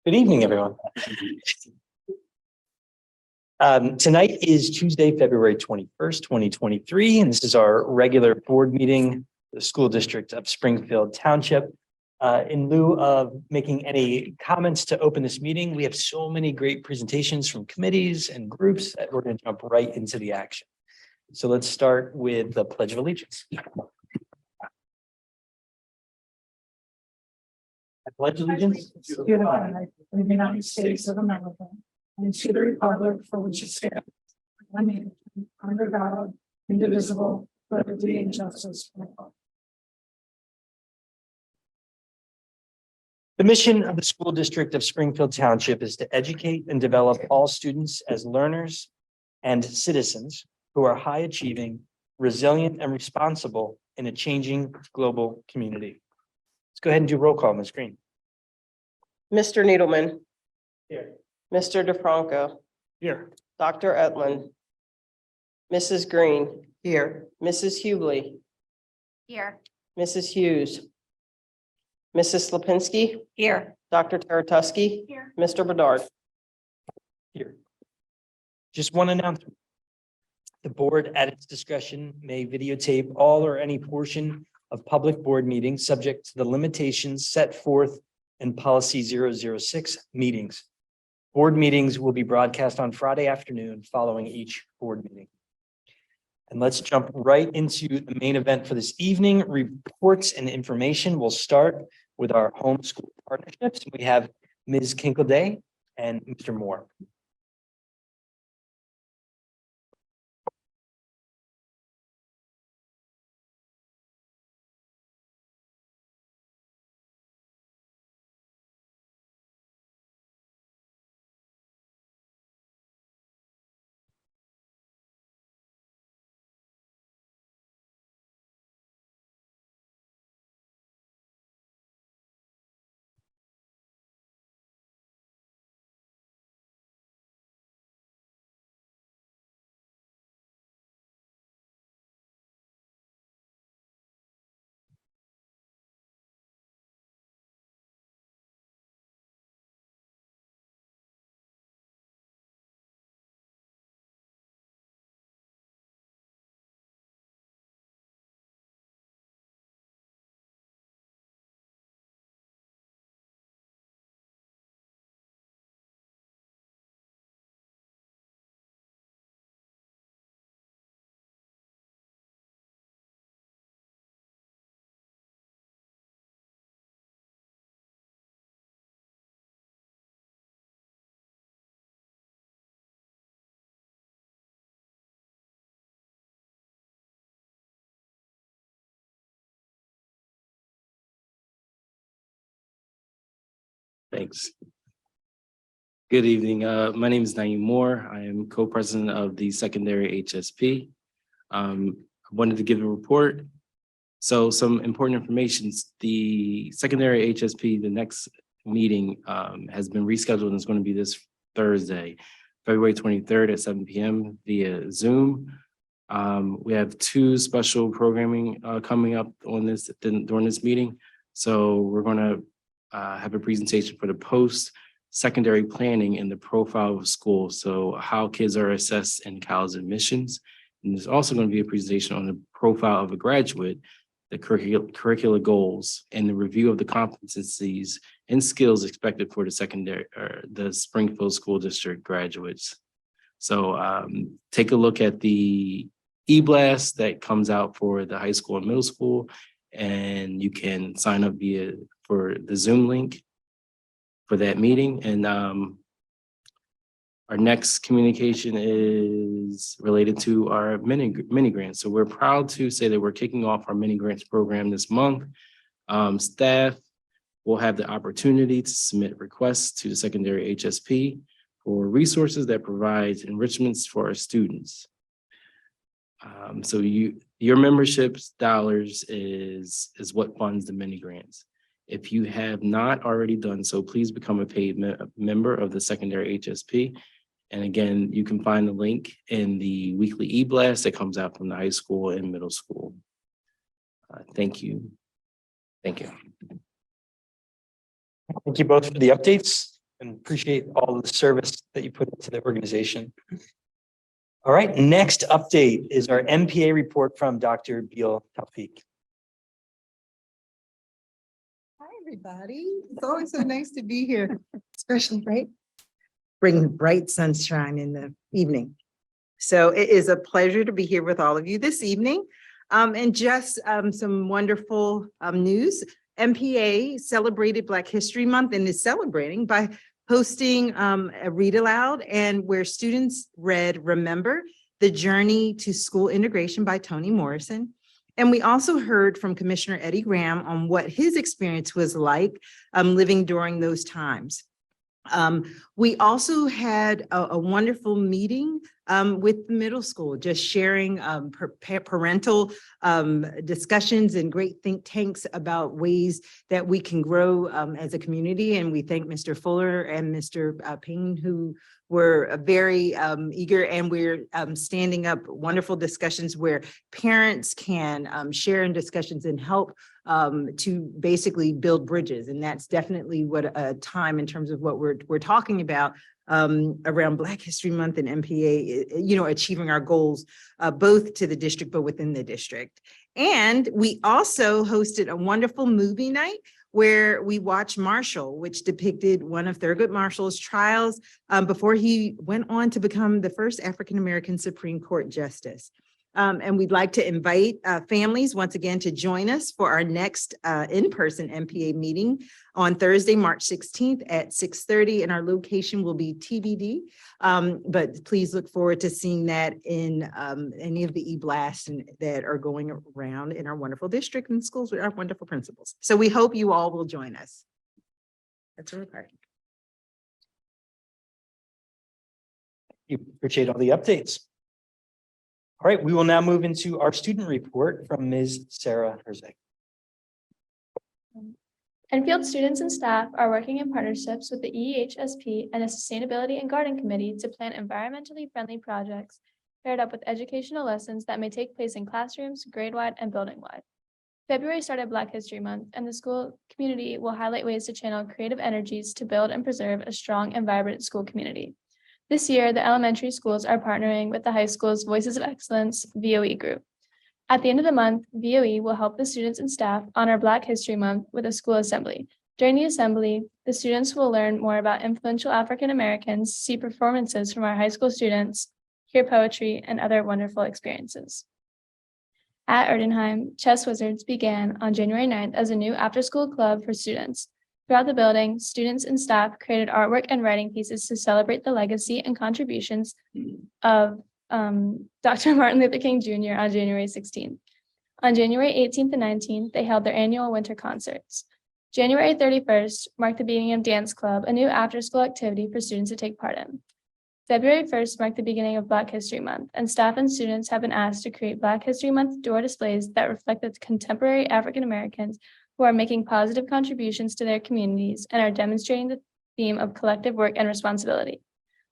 Good evening, everyone. Tonight is Tuesday, February 21st, 2023, and this is our regular board meeting, the school district of Springfield Township. In lieu of making any comments to open this meeting, we have so many great presentations from committees and groups that we're going to jump right into the action. So let's start with the Pledge of Allegiance. I pledge allegiance To the flag of the United States of America and to the republic for which it stands, one nation, under God, indivisible, with liberty and justice for all. The mission of the school district of Springfield Township is to educate and develop all students as learners and citizens who are high achieving, resilient, and responsible in a changing global community. Let's go ahead and do roll call, Ms. Green. Mr. Needleman, Here. Mr. DeFranco, Here. Dr. Etland, Mrs. Green, here, Mrs. Hughley, Here. Mrs. Hughes, Mrs. Lipinski, Here. Dr. Taratuski, Here. Mr. Bedard. Here. Just one announcement. The board at its discretion may videotape all or any portion of public board meetings subject to the limitations set forth in policy 006 meetings. Board meetings will be broadcast on Friday afternoon following each board meeting. And let's jump right into the main event for this evening. Reports and information. We'll start with our homeschool partnerships. We have Ms. Kinkleday and Mr. Moore. Thanks. Good evening. My name is Naeem Moore. I am co-president of the secondary HSP. I wanted to give a report. So some important information. The secondary HSP, the next meeting has been rescheduled and it's going to be this Thursday, February 23rd at 7 p.m. via Zoom. We have two special programming coming up on this during this meeting. So we're going to have a presentation for the post-secondary planning and the profile of school. So how kids are assessed in college admissions. And there's also going to be a presentation on the profile of a graduate, the curricular goals, and the review of the competencies and skills expected for the secondary or the Springfield School District graduates. So take a look at the e-blast that comes out for the high school and middle school, and you can sign up for the Zoom link for that meeting. And our next communication is related to our mini grants. So we're proud to say that we're kicking off our mini grants program this month. Staff will have the opportunity to submit requests to the secondary HSP for resources that provide enrichments for our students. So your membership's dollars is what funds the mini grants. If you have not already done so, please become a paid member of the secondary HSP. And again, you can find the link in the weekly e-blast that comes out from the high school and middle school. Thank you. Thank you. Thank you both for the updates. and appreciate all of the service that you put into the organization. All right, next update is our MPA report from Dr. Beal Taufik. Hi, everybody. It's always so nice to be here, especially bringing bright sunshine in the evening. So it is a pleasure to be here with all of you this evening. And just some wonderful news. MPA celebrated Black History Month and is celebrating by hosting a read aloud and where students read Remember the Journey to School Integration by Toni Morrison. And we also heard from Commissioner Eddie Graham on what his experience was like living during those times. We also had a wonderful meeting with the middle school, just sharing parental discussions and great think tanks about ways that we can grow as a community. And we thank Mr. Fuller and Mr. Payne, who were very eager, and we're standing up wonderful discussions where parents can share in discussions and help to basically build bridges. And that's definitely what a time in terms of what we're talking about around Black History Month and MPA, achieving our goals, both to the district, but within the district. And we also hosted a wonderful movie night where we watched Marshall, which depicted one of Thurgood Marshall's trials before he went on to become the first African-American Supreme Court Justice. And we'd like to invite families once again to join us for our next in-person MPA meeting on Thursday, March 16th at 6:30, and our location will be TBD. But please look forward to seeing that in any of the e-blasts that are going around in our wonderful district and schools with our wonderful principals. So we hope you all will join us. That's a report. You appreciate all the updates. All right, we will now move into our student report from Ms. Sarah Herzeg. Enfield students and staff are working in partnerships with the EHSP and the Sustainability and Garden Committee to plan environmentally friendly projects paired up with educational lessons that may take place in classrooms, grade-wide and building-wide. February started Black History Month, and the school community will highlight ways to channel creative energies to build and preserve a strong and vibrant school community. This year, the elementary schools are partnering with the high school's Voices of Excellence VOE group. At the end of the month, VOE will help the students and staff honor Black History Month with a school assembly. During the assembly, the students will learn more about influential African Americans, see performances from our high school students, hear poetry, and other wonderful experiences. At Erdenheim, Chess Wizards began on January 9th as a new after-school club for students. Throughout the building, students and staff created artwork and writing pieces to celebrate the legacy and contributions of Dr. Martin Luther King Jr. on January 16th. On January 18th and 19th, they held their annual winter concerts. January 31st marked the beginning of Dance Club, a new after-school activity for students to take part in. February 1st marked the beginning of Black History Month, and staff and students have been asked to create Black History Month door displays that reflect the contemporary African Americans who are making positive contributions to their communities and are demonstrating the theme of collective work and responsibility.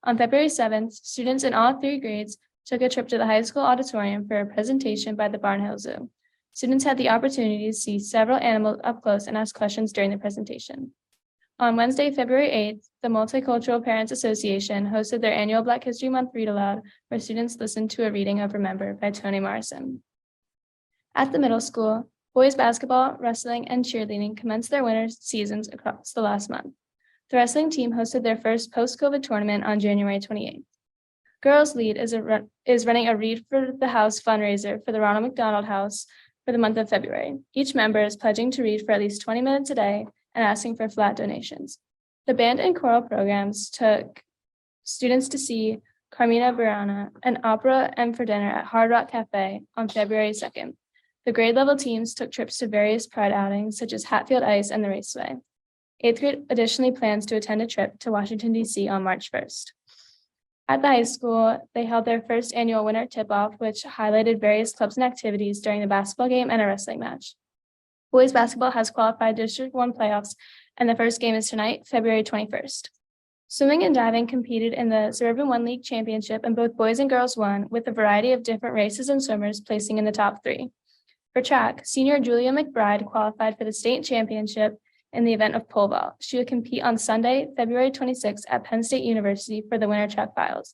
On February 7th, students in all 3 grades took a trip to the high school auditorium for a presentation by the Barnhill Zoo. Students had the opportunity to see several animals up close and ask questions during the presentation. On Wednesday, February 8th, the Multicultural Parents Association hosted their annual Black History Month read aloud, where students listened to a reading of Remember by Toni Morrison. At the middle school, boys basketball, wrestling, and cheerleading commenced their winter seasons across the last month. The wrestling team hosted their first post-COVID tournament on January 28th. Girls Lead is running a Read for the House fundraiser for the Ronald McDonald House for the month of February. Each member is pledging to read for at least 20 minutes a day and asking for flat donations. The band and choral programs took students to see Carmina Burana, an opera, and for dinner at Hard Rock Cafe on February 2nd. The grade level teams took trips to various pride outings such as Hatfield Ice and the Raceway. 8th grade additionally plans to attend a trip to Washington, D.C. on March 1st. At the high school, they held their first annual winter tip-off, which highlighted various clubs and activities during the basketball game and a wrestling match. Boys basketball has qualified District 1 playoffs, and the first game is tonight, February 21st. Swimming and diving competed in the Suburban 1 League Championship, and both boys and girls won, with a variety of different races and swimmers placing in the top 3. For track, senior Julia McBride qualified for the state championship, in the event of pole vault. She will compete on Sunday, February 26th at Penn State University for the winter track finals.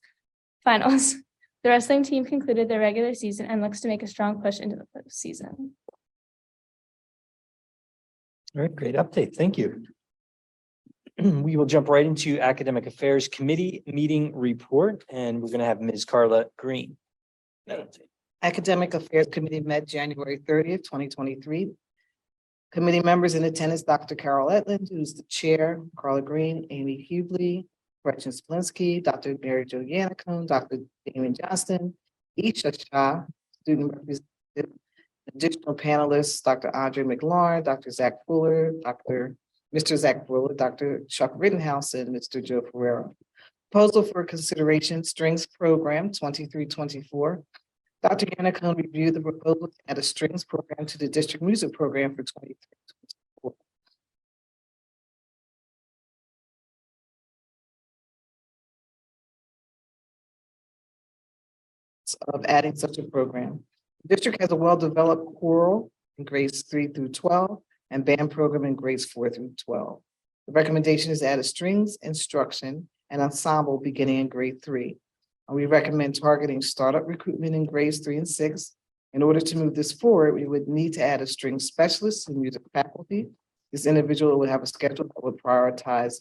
The wrestling team concluded their regular season and looks to make a strong push into the postseason. All right, great update. Thank you. We will jump right into Academic Affairs Committee meeting report, and we're going to have Ms. Carla Green. Academic Affairs Committee met January 30th, 2023. Committee members in attendance, Dr. Carol Etland, who's the chair, Carla Green, Amy Hubley, Gretchen Splinsky, Dr. Mary Jo Yannicone, Dr. Damon Johnston, Isha Shah, student representative, additional panelists, Dr. Andre McLaurin, Dr. Zach Fuller, Mr. Zach Fuller, Dr. Chuck Rittenhouse, and Mr. Joe Ferrero. Proposal for consideration, Strings Program 2324. Dr. Yannicone reviewed the proposal to add a strings program to the district music program for 2324. Of adding such a program. The district has a well-developed choral in grades 3 through 12 and band program in grades 4 through 12. The recommendation is to add a strings instruction and ensemble beginning in grade 3. We recommend targeting startup recruitment in grades 3 and 6. In order to move this forward, we would need to add a string specialist in music faculty. This individual would have a schedule that would prioritize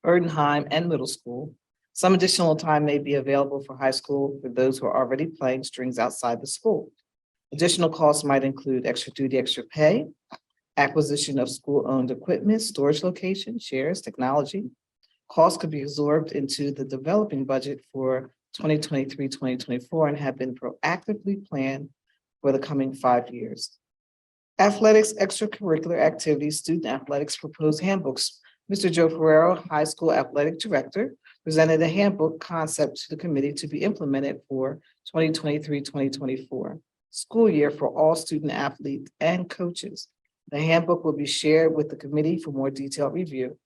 Erdenheim and middle school. Some additional time may be available for high school for those who are already playing strings outside the school. Additional costs might include extra duty, extra pay, acquisition of school-owned equipment, storage location, shares, technology. Costs could be absorbed into the developing budget for 2023-2024 and have been proactively planned for the coming 5 years. Athletics, extracurricular activities, student athletics proposed handbooks. Mr. Joe Ferrero, high school athletic director, presented a handbook concept to the committee to be implemented for 2023-2024 school year for all student athletes and coaches. The handbook will be shared with the committee for more detailed review.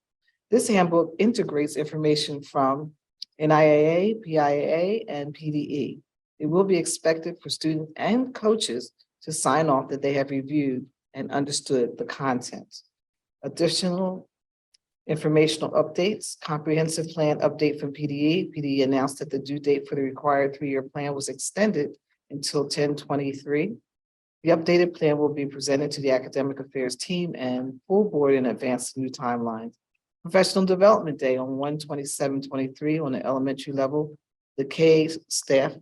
This handbook integrates information from NIAA, PIAA, and PDE. It will be expected for students and coaches to sign off that they have reviewed and understood the content. Additional informational updates, comprehensive plan update from PDE. PDE announced that the due date for the required 3-year plan was extended until 10/23. The updated plan will be presented to the academic affairs team and full board in advance of new timelines. Professional Development Day on 1/27/23 on the elementary level. The K staff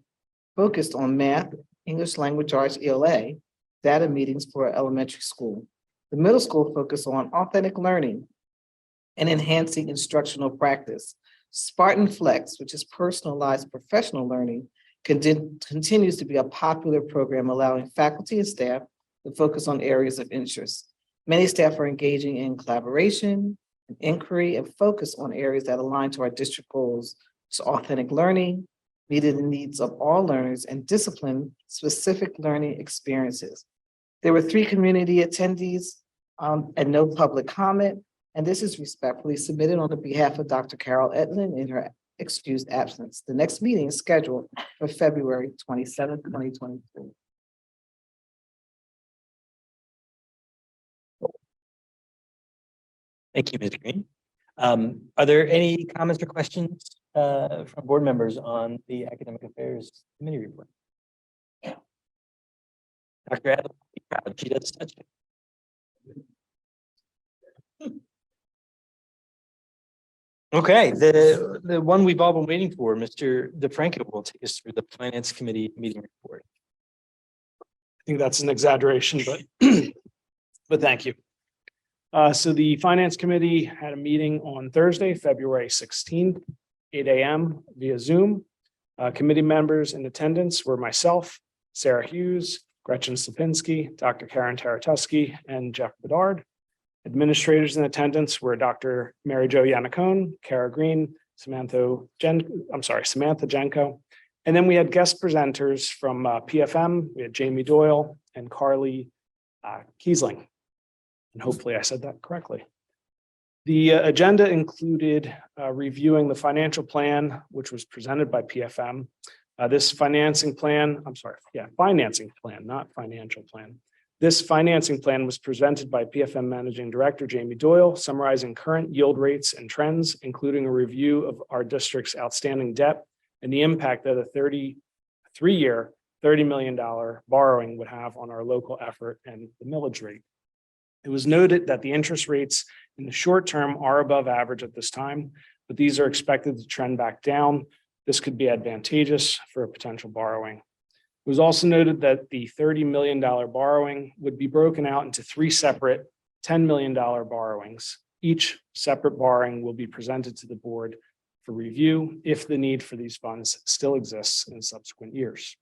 focused on math, English language arts, ELA, data meetings for elementary school. The middle school focused on authentic learning and enhancing instructional practice. Spartan Flex, which is personalized professional learning, continues to be a popular program allowing faculty and staff to focus on areas of interest. Many staff are engaging in collaboration, and inquiry, and focus on areas that align to our district goals. So authentic learning, meeting the needs of all learners, and discipline-specific learning experiences. There were 3 community attendees and no public comment. And this is respectfully submitted on the behalf of Dr. Carol Etland in her excused absence. The next meeting is scheduled for February 27th, 2023. Thank you, Ms. Green. Are there any comments or questions from board members on the Academic Affairs Committee report? Dr. Adler, be proud. She does such. Okay, the one we've all been waiting for, Mr. DeFranco will take us through the Finance Committee meeting report. I think that's an exaggeration, but but thank you. So the Finance Committee had a meeting on Thursday, February 16th, 8 a.m. via Zoom. Committee members in attendance were myself, Sarah Hughes, Gretchen Slipinski, Dr. Karen Taratuski, and Jeff Bedard. Administrators in attendance were Dr. Mary Jo Yannicone, Kara Green, Samantha Jenko. And then we had guest presenters from PFM. We had Jamie Doyle and Carly Kiesling. And hopefully I said that correctly. The agenda included reviewing the financial plan, which was presented by PFM. This financing plan, not financial plan, This financing plan was presented by PFM Managing Director Jamie Doyle, summarizing current yield rates and trends, including a review of our district's outstanding debt and the impact that a 33-year, $30 million borrowing would have on our local effort and the millage rate. It was noted that the interest rates in the short term are above average at this time, but these are expected to trend back down. This could be advantageous for a potential borrowing. It was also noted that the $30 million borrowing would be broken out into 3 separate $10 million borrowings. Each separate borrowing will be presented to the board for review if the need for these funds still exists in subsequent years.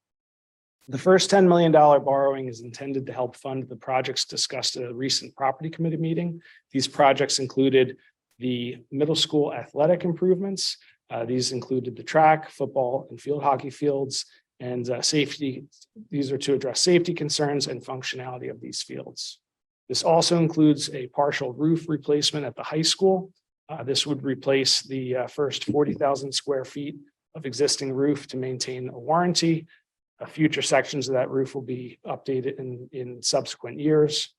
The first $10 million borrowing is intended to help fund the projects discussed at a recent property committee meeting. These projects included the middle school athletic improvements. These included the track, football, and field hockey fields, and safety. These are to address safety concerns and functionality of these fields. This also includes a partial roof replacement at the high school. This would replace the first 40,000 square feet of existing roof to maintain a warranty. Future sections of that roof will be updated in subsequent years.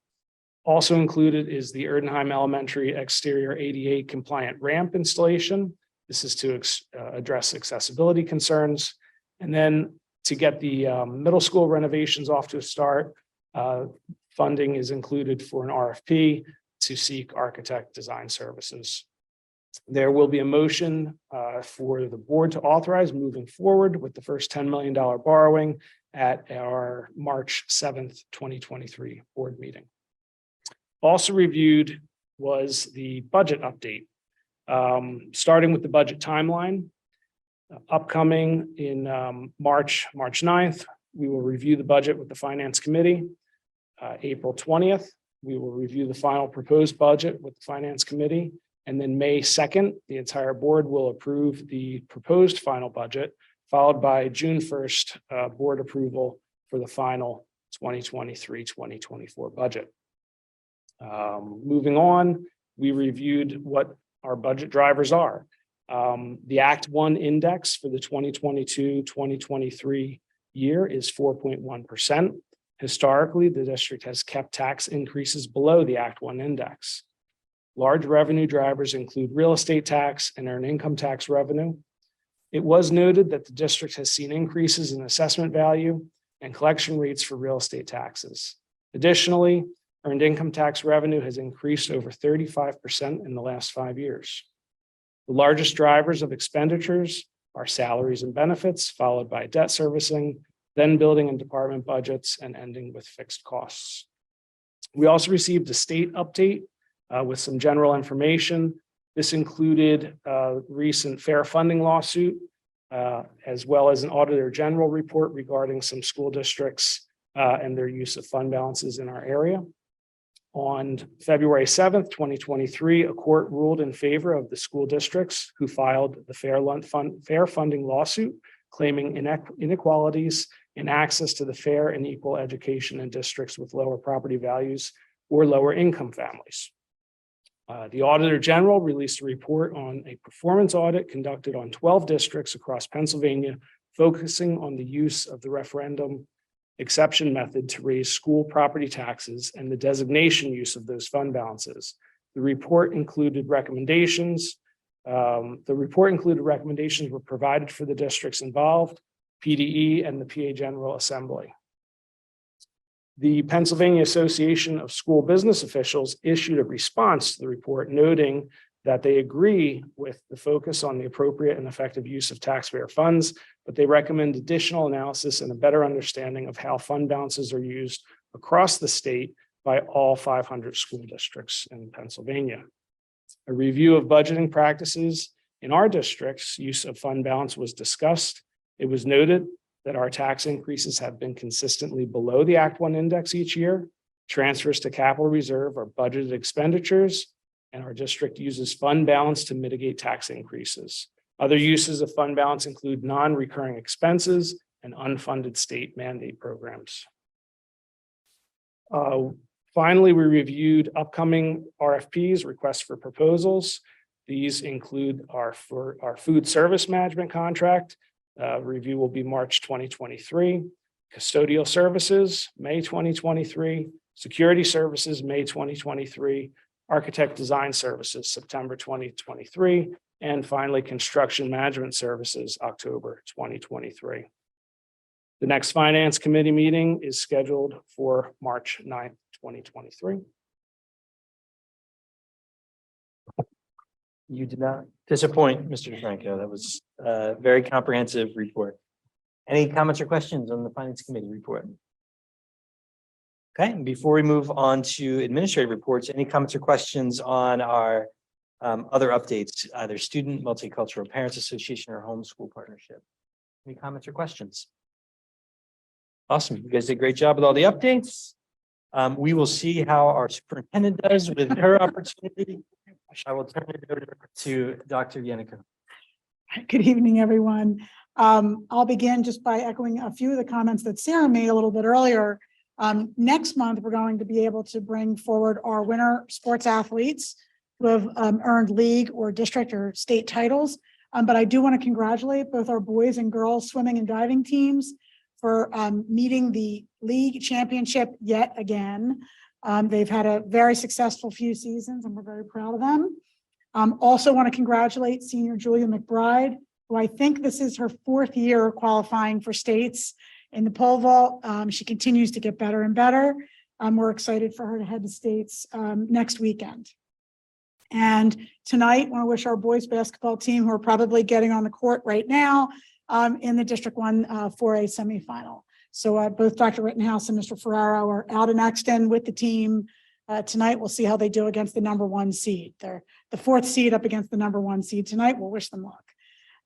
Also included is the Erdenheim Elementary exterior ADA compliant ramp installation. This is to address accessibility concerns. And then to get the middle school renovations off to a start, funding is included for an RFP to seek architect design services. There will be a motion for the board to authorize moving forward with the first $10 million borrowing at our March 7th, 2023 board meeting. Also reviewed was the budget update. Starting with the budget timeline, upcoming in March 9th, we will review the budget with the Finance Committee. April 20th, we will review the final proposed budget with the Finance Committee. And then May 2nd, the entire board will approve the proposed final budget, followed by June 1st, board approval for the final 2023-2024 budget. Moving on, we reviewed what our budget drivers are. The Act 1 index for the 2022-2023 year is 4.1%. Historically, the district has kept tax increases below the Act 1 index. Large revenue drivers include real estate tax and earned income tax revenue. It was noted that the district has seen increases in assessment value and collection rates for real estate taxes. Additionally, earned income tax revenue has increased over 35% in the last 5 years. The largest drivers of expenditures are salaries and benefits, followed by debt servicing, then building and department budgets, and ending with fixed costs. We also received a state update with some general information. This included a recent fair funding lawsuit, as well as an auditor general report regarding some school districts and their use of fund balances in our area. On February 7th, 2023, a court ruled in favor of the school districts who filed the fair funding lawsuit, claiming inequalities in access to the fair and equal education in districts with lower property values or lower income families. The Auditor General released a report on a performance audit conducted on 12 districts across Pennsylvania, focusing on the use of the referendum exception method to raise school property taxes and the designation use of those fund balances. The report included recommendations. Were provided for the districts involved, PDE, and the PA General Assembly. The Pennsylvania Association of School Business Officials issued a response to the report, noting that they agree with the focus on the appropriate and effective use of taxpayer funds, but they recommend additional analysis and a better understanding of how fund balances are used across the state by all 500 school districts in Pennsylvania. A review of budgeting practices in our district's use of fund balance was discussed. It was noted that our tax increases have been consistently below the Act 1 index each year. Transfers to capital reserve are budgeted expenditures, and our district uses fund balance to mitigate tax increases. Other uses of fund balance include non-recurring expenses and unfunded state mandate programs. Finally, we reviewed upcoming RFPs, requests for proposals. These include our food service management contract. Review will be March 2023. Custodial services, May 2023. Security Services, May 2023, Architect Design Services, September 2023, and finally, Construction Management Services, October 2023. The next Finance Committee meeting is scheduled for March 9th, 2023. You did not disappoint, Mr. DeFranco. That was a very comprehensive report. Any comments or questions on the Finance Committee report? Okay, and before we move on to administrative reports, any comments or questions on our other updates, either Student Multicultural Parents Association or Homeschool Partnership? Any comments or questions? Awesome. You guys did a great job with all the updates. We will see how our superintendent does with her opportunity. I will turn it over to Dr. Yannicka. Good evening, everyone. I'll begin just by echoing a few of the comments that Sarah made a little bit earlier. Next month, we're going to be able to bring forward our winter sports athletes who have earned league or district or state titles. But I do want to congratulate both our boys and girls swimming and diving teams for meeting the league championship yet again. They've had a very successful few seasons and we're very proud of them. Also want to congratulate senior Julia McBride, who I think this is her 4th year qualifying for states in the pole vault. She continues to get better and better. We're excited for her to head to states next weekend. And tonight, I want to wish our boys basketball team, who are probably getting on the court right now, in the District 1 4A semifinal. So both Dr. Rittenhouse and Mr. Ferraro are out in Exton with the team. Tonight, we'll see how they do against the #1 seed. They're the 4th seed up against the #1 seed tonight. We'll wish them luck.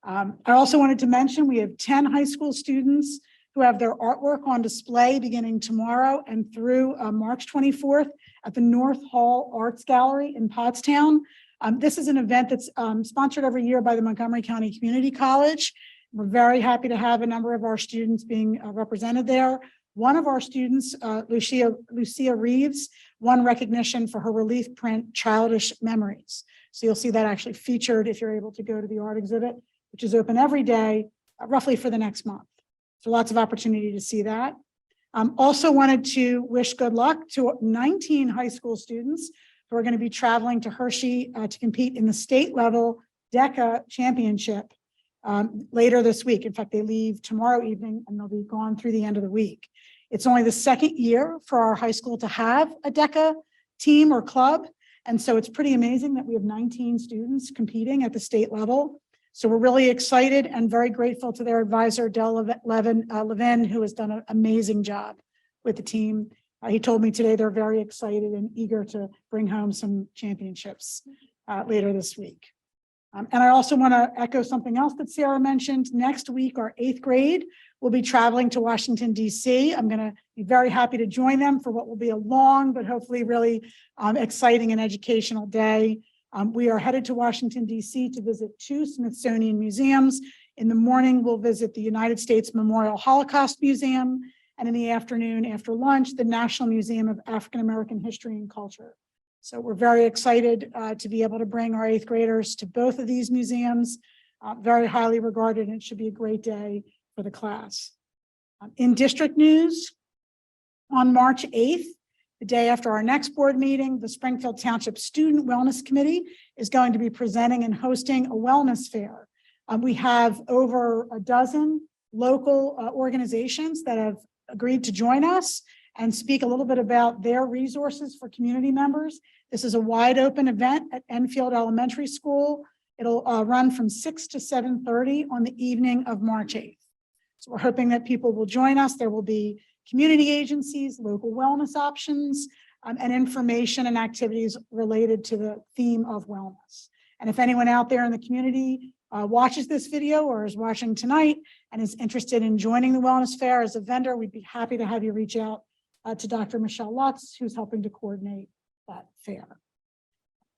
I also wanted to mention we have 10 high school students who have their artwork on display beginning tomorrow and through March 24th at the North Hall Arts Gallery in Pottstown. This is an event that's sponsored every year by the Montgomery County Community College. We're very happy to have a number of our students being represented there. One of our students, Lucia Reeves, won recognition for her relief print, Childish Memories. So you'll see that actually featured if you're able to go to the art exhibit, which is open every day, roughly for the next month. So lots of opportunity to see that. Also wanted to wish good luck to 19 high school students who are going to be traveling to Hershey to compete in the state level DECA championship later this week. In fact, they leave tomorrow evening and they'll be gone through the end of the week. It's only the 2nd year for our high school to have a DECA team or club. And so it's pretty amazing that we have 19 students competing at the state level. So we're really excited and very grateful to their advisor, Del Levin, who has done an amazing job with the team. He told me today they're very excited and eager to bring home some championships later this week. And I also want to echo something else that Sarah mentioned. Next week, our 8th grade will be traveling to Washington, D.C. I'm going to be very happy to join them for what will be a long, but hopefully really exciting and educational day. We are headed to Washington, D.C. to visit 2 Smithsonian museums. In the morning, we'll visit the United States Memorial Holocaust Museum, and in the afternoon, after lunch, the National Museum of African American History and Culture. So we're very excited to be able to bring our 8th graders to both of these museums, very highly regarded, and it should be a great day for the class. In district news, on March 8th, the day after our next board meeting, the Springfield Township Student Wellness Committee is going to be presenting and hosting a wellness fair. We have over a dozen local organizations that have agreed to join us and speak a little bit about their resources for community members. This is a wide open event at Enfield Elementary School. It'll run from 6 to 7:30 on the evening of March 8th. So we're hoping that people will join us. There will be community agencies, local wellness options, and information and activities related to the theme of wellness. And if anyone out there in the community watches this video or is watching tonight and is interested in joining the Wellness Fair as a vendor, we'd be happy to have you reach out to Dr. Michelle Lutz, who's helping to coordinate that fair.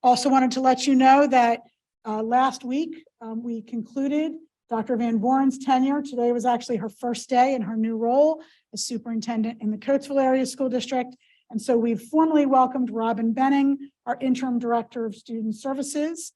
Also wanted to let you know that last week we concluded Dr. Van Boren's tenure. Today was actually her first day in her new role as superintendent in the Coatesville Area School District. And so we've formally welcomed Robin Benning, our interim director of student services.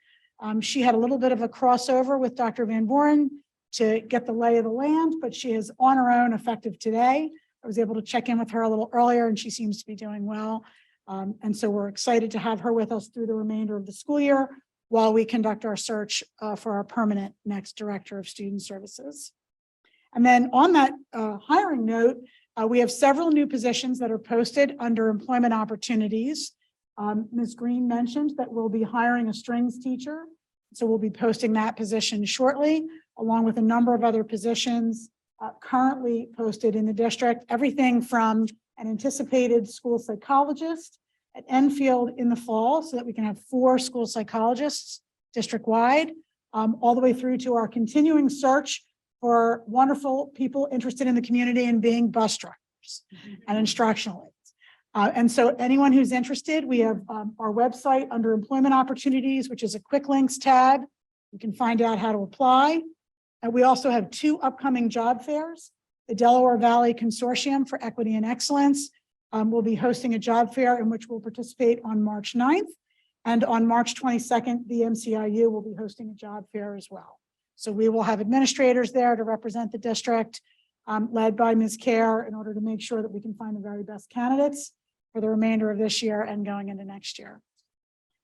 She had a little bit of a crossover with Dr. Van Boren to get the lay of the land, but she is on her own effective today. I was able to check in with her a little earlier and she seems to be doing well. And so we're excited to have her with us through the remainder of the school year while we conduct our search for our permanent next Director of Student Services. And then on that hiring note, we have several new positions that are posted under employment opportunities. Ms. Green mentioned that we'll be hiring a strings teacher. So we'll be posting that position shortly, along with a number of other positions currently posted in the district, everything from an anticipated school psychologist at Enfield in the fall, so that we can have 4 school psychologists district-wide, all the way through to our continuing search for wonderful people interested in the community and being bus drivers and instructional aides. And so anyone who's interested, we have our website under employment opportunities, which is a quick links tab. You can find out how to apply. And we also have 2 upcoming job fairs. The Delaware Valley Consortium for Equity and Excellence will be hosting a job fair in which we'll participate on March 9th. And on March 22nd, the MCIU will be hosting a job fair as well. So we will have administrators there to represent the district, led by Ms. Kerr, in order to make sure that we can find the very best candidates for the remainder of this year and going into next year.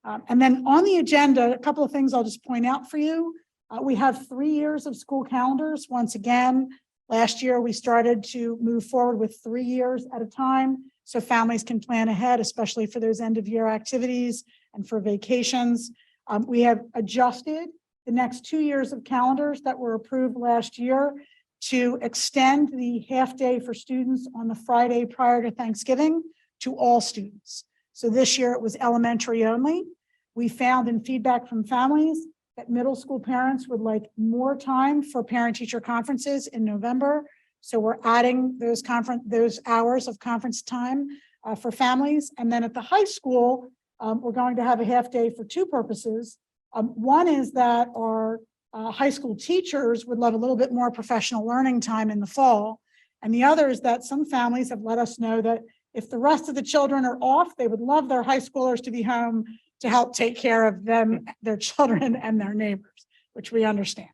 And then on the agenda, a couple of things I'll just point out for you. We have 3 years of school calendars. Once again, last year we started to move forward with 3 years at a time, so families can plan ahead, especially for those end of year activities and for vacations. We have adjusted the next 2 years of calendars that were approved last year to extend the half day for students on the Friday prior to Thanksgiving to all students. So this year it was elementary only. We found in feedback from families that middle school parents would like more time for parent-teacher conferences in November. So we're adding those hours of conference time for families. And then at the high school, we're going to have a half day for 2 purposes. One is that our high school teachers would love a little bit more professional learning time in the fall. And the other is that some families have let us know that if the rest of the children are off, they would love their high schoolers to be home to help take care of them, their children, and their neighbors, which we understand.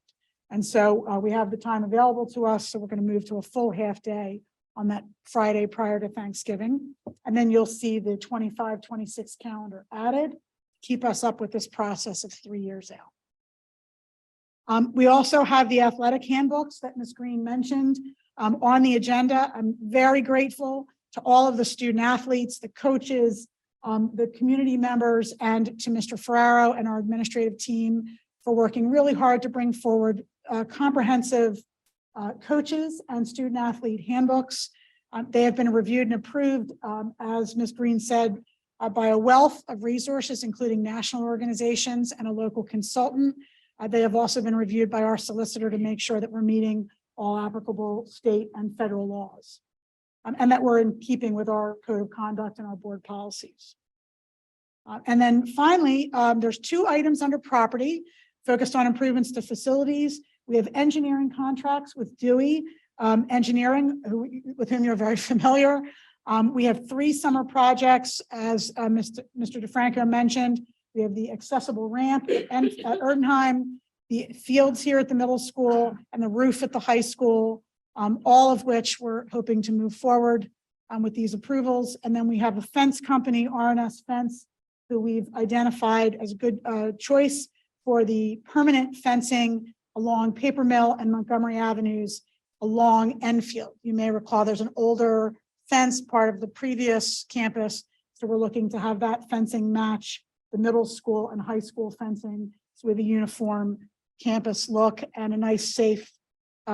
And so we have the time available to us. So we're going to move to a full half day on that Friday prior to Thanksgiving. And then you'll see the 25-26 calendar added, keep us up with this process of 3 years out. We also have the athletic handbooks that Ms. Green mentioned on the agenda. I'm very grateful to all of the student athletes, the coaches, the community members, and to Mr. Ferraro and our administrative team for working really hard to bring forward comprehensive coaches and student athlete handbooks. They have been reviewed and approved, as Ms. Green said, by a wealth of resources, including national organizations and a local consultant. They have also been reviewed by our solicitor to make sure that we're meeting all applicable state and federal laws, and that we're in keeping with our code of conduct and our board policies. And then finally, there's 2 items under property focused on improvements to facilities. We have engineering contracts with Dewey Engineering, with whom you're very familiar. We have 3 summer projects, as Mr. DeFranco mentioned. We have the accessible ramp at Erdenheim, the fields here at the middle school, and the roof at the high school, all of which we're hoping to move forward with these approvals. And then we have a fence company, R&S Fence, who we've identified as a good choice for the permanent fencing along Paper Mill and Montgomery Avenues along Enfield. You may recall there's an older fence part of the previous campus. So we're looking to have that fencing match the middle school and high school fencing, so with a uniform campus look and a nice safe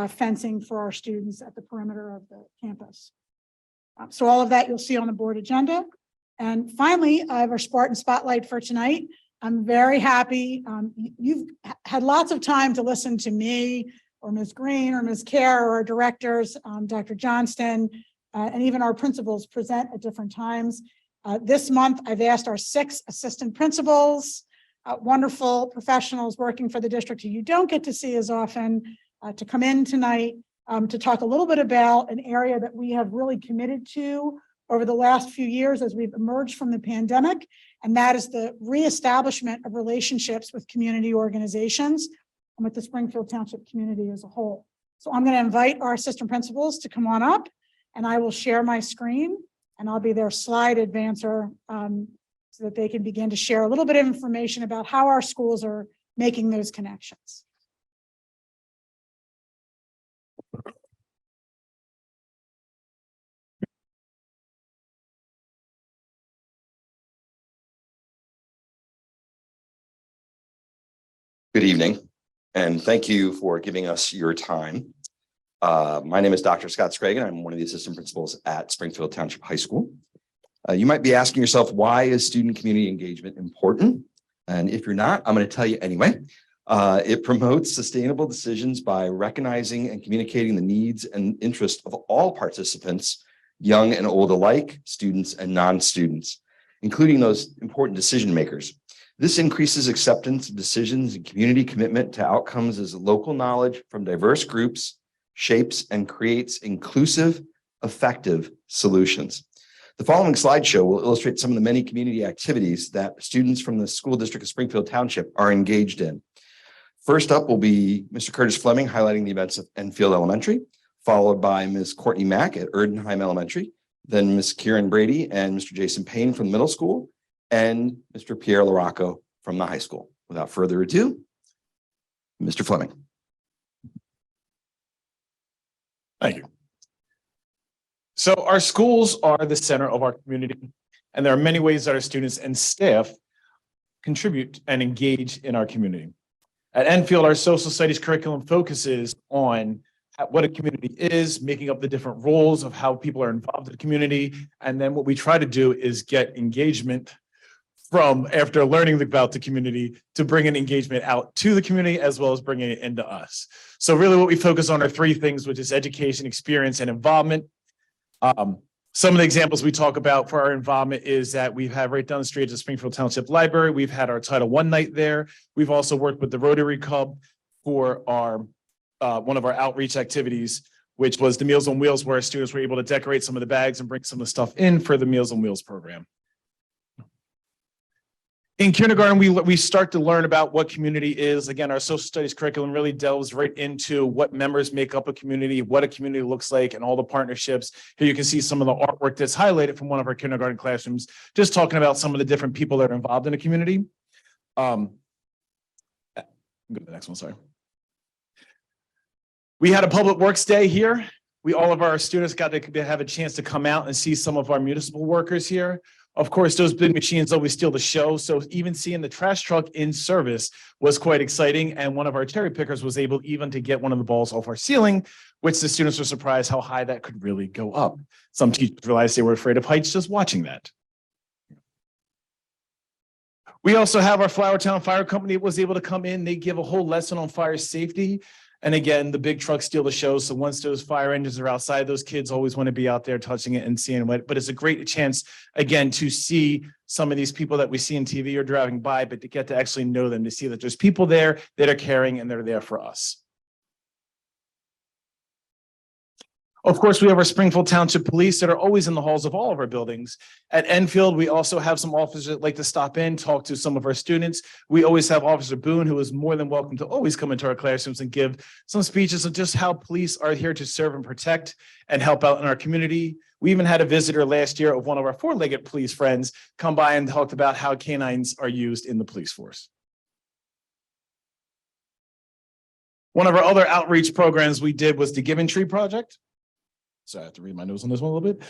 fencing for our students at the perimeter of the campus. So all of that you'll see on the board agenda. And finally, I have our Spartan Spotlight for tonight. I'm very happy. You've had lots of time to listen to me or Ms. Green or Ms. Kerr or our directors, Dr. Johnston, and even our principals present at different times. This month, I've asked our 6 assistant principals, wonderful professionals working for the district who you don't get to see as often, to come in tonight to talk a little bit about an area that we have really committed to over the last few years as we've emerged from the pandemic, and that is the reestablishment of relationships with community organizations and with the Springfield Township community as a whole. So I'm going to invite our assistant principals to come on up and I will share my screen and I'll be their slide advancer so that they can begin to share a little bit of information about how our schools are making those connections. Good evening, and thank you for giving us your time. My name is Dr. Scott Scragan. I'm one of the assistant principals at Springfield Township High School. You might be asking yourself, why is student community engagement important? And if you're not, I'm going to tell you anyway. It promotes sustainable decisions by recognizing and communicating the needs and interests of all participants, young and old alike, students and non-students, including those important decision makers. This increases acceptance of decisions and community commitment to outcomes as local knowledge from diverse groups shapes and creates inclusive, effective solutions. The following slideshow will illustrate some of the many community activities that students from the school district of Springfield Township are engaged in. First up will be Mr. Curtis Fleming highlighting the events of Enfield Elementary, followed by Ms. Courtney Mack at Erdenheim Elementary, then Ms. Kieran Brady and Mr. Jason Payne from the middle school, and Mr. Pierre Larocco from the high school. Without further ado, Mr. Fleming. Thank you. So our schools are the center of our community, and there are many ways that our students and staff contribute and engage in our community. At Enfield, our social studies curriculum focuses on what a community is, making up the different roles of how people are involved in the community, and then what we try to do is get engagement from after learning about the community to bring an engagement out to the community as well as bringing it into us. So really what we focus on are three things, which is education, experience, and involvement. Some of the examples we talk about for our involvement is that we have right down the street at the Springfield Township Library. We've had our Title I night there. We've also worked with the Rotary Club for our one of our outreach activities, which was the Meals on Wheels, where our students were able to decorate some of the bags and bring some of the stuff in for the Meals on Wheels program. In kindergarten, we start to learn about what community is. Again, our social studies curriculum really delves right into what members make up a community, what a community looks like, and all the partnerships. Here you can see some of the artwork that's highlighted from one of our kindergarten classrooms, just talking about some of the different people that are involved in the community. Go to the next one, sorry. We had a public works day here. All of our students got to have a chance to come out and see some of our municipal workers here. Of course, those big machines always steal the show. So even seeing the trash truck in service was quite exciting. And one of our cherry pickers was able even to get one of the balls off our ceiling, which the students were surprised how high that could really go up. Some teachers realized they were afraid of heights just watching that. We also have our Flowertown Fire Company that was able to come in. They give a whole lesson on fire safety. And again, the big trucks steal the show. So once those fire engines are outside, those kids always want to be out there touching it and seeing it. But it's a great chance, again, to see some of these people that we see in TV or driving by, but to get to actually know them, to see that there's people there that are caring and they're there for us. Of course, we have our Springfield Township Police that are always in the halls of all of our buildings. At Enfield, we also have some officers that like to stop in, talk to some of our students. We always have Officer Boone, who is more than welcome to always come into our classrooms and give some speeches of just how police are here to serve and protect and help out in our community. We even had a visitor last year of one of our four-legged police friends come by and talked about how canines are used in the police force. One of our other outreach programs we did was the Giving Tree Project. So I have to read my notes on this one a little bit.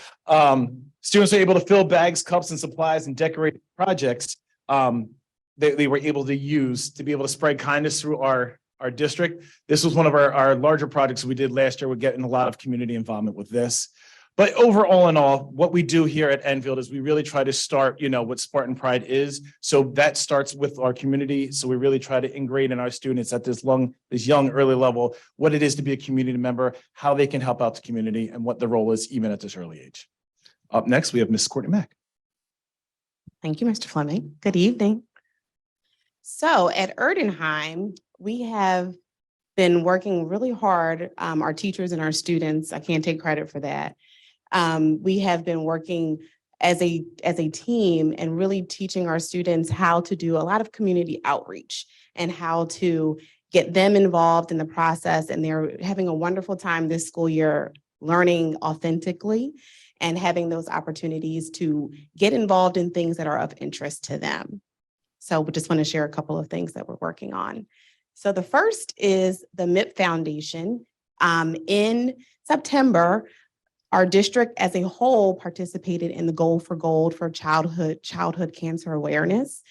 Students are able to fill bags, cups, and supplies and decorate projects they were able to use to be able to spread kindness through our district. This was one of our larger projects we did last year. We're getting a lot of community involvement with this. But overall in all, what we do here at Enfield is we really try to start, what Spartan Pride is. So that starts with our community. So we really try to ingrain in our students at this young early level, what it is to be a community member, how they can help out the community, and what the role is even at this early age. Up next, we have Ms. Courtney Mack. Thank you, Mr. Fleming. Good evening. So at Erdenheim, we have been working really hard, our teachers and our students. I can't take credit for that. We have been working as a team and really teaching our students how to do a lot of community outreach and how to get them involved in the process. And they're having a wonderful time this school year learning authentically and having those opportunities to get involved in things that are of interest to them. So we just want to share a couple of things that we're working on. So the first is the MIP Foundation. In September, our district as a whole participated in the Goal for Gold for childhood cancer awareness.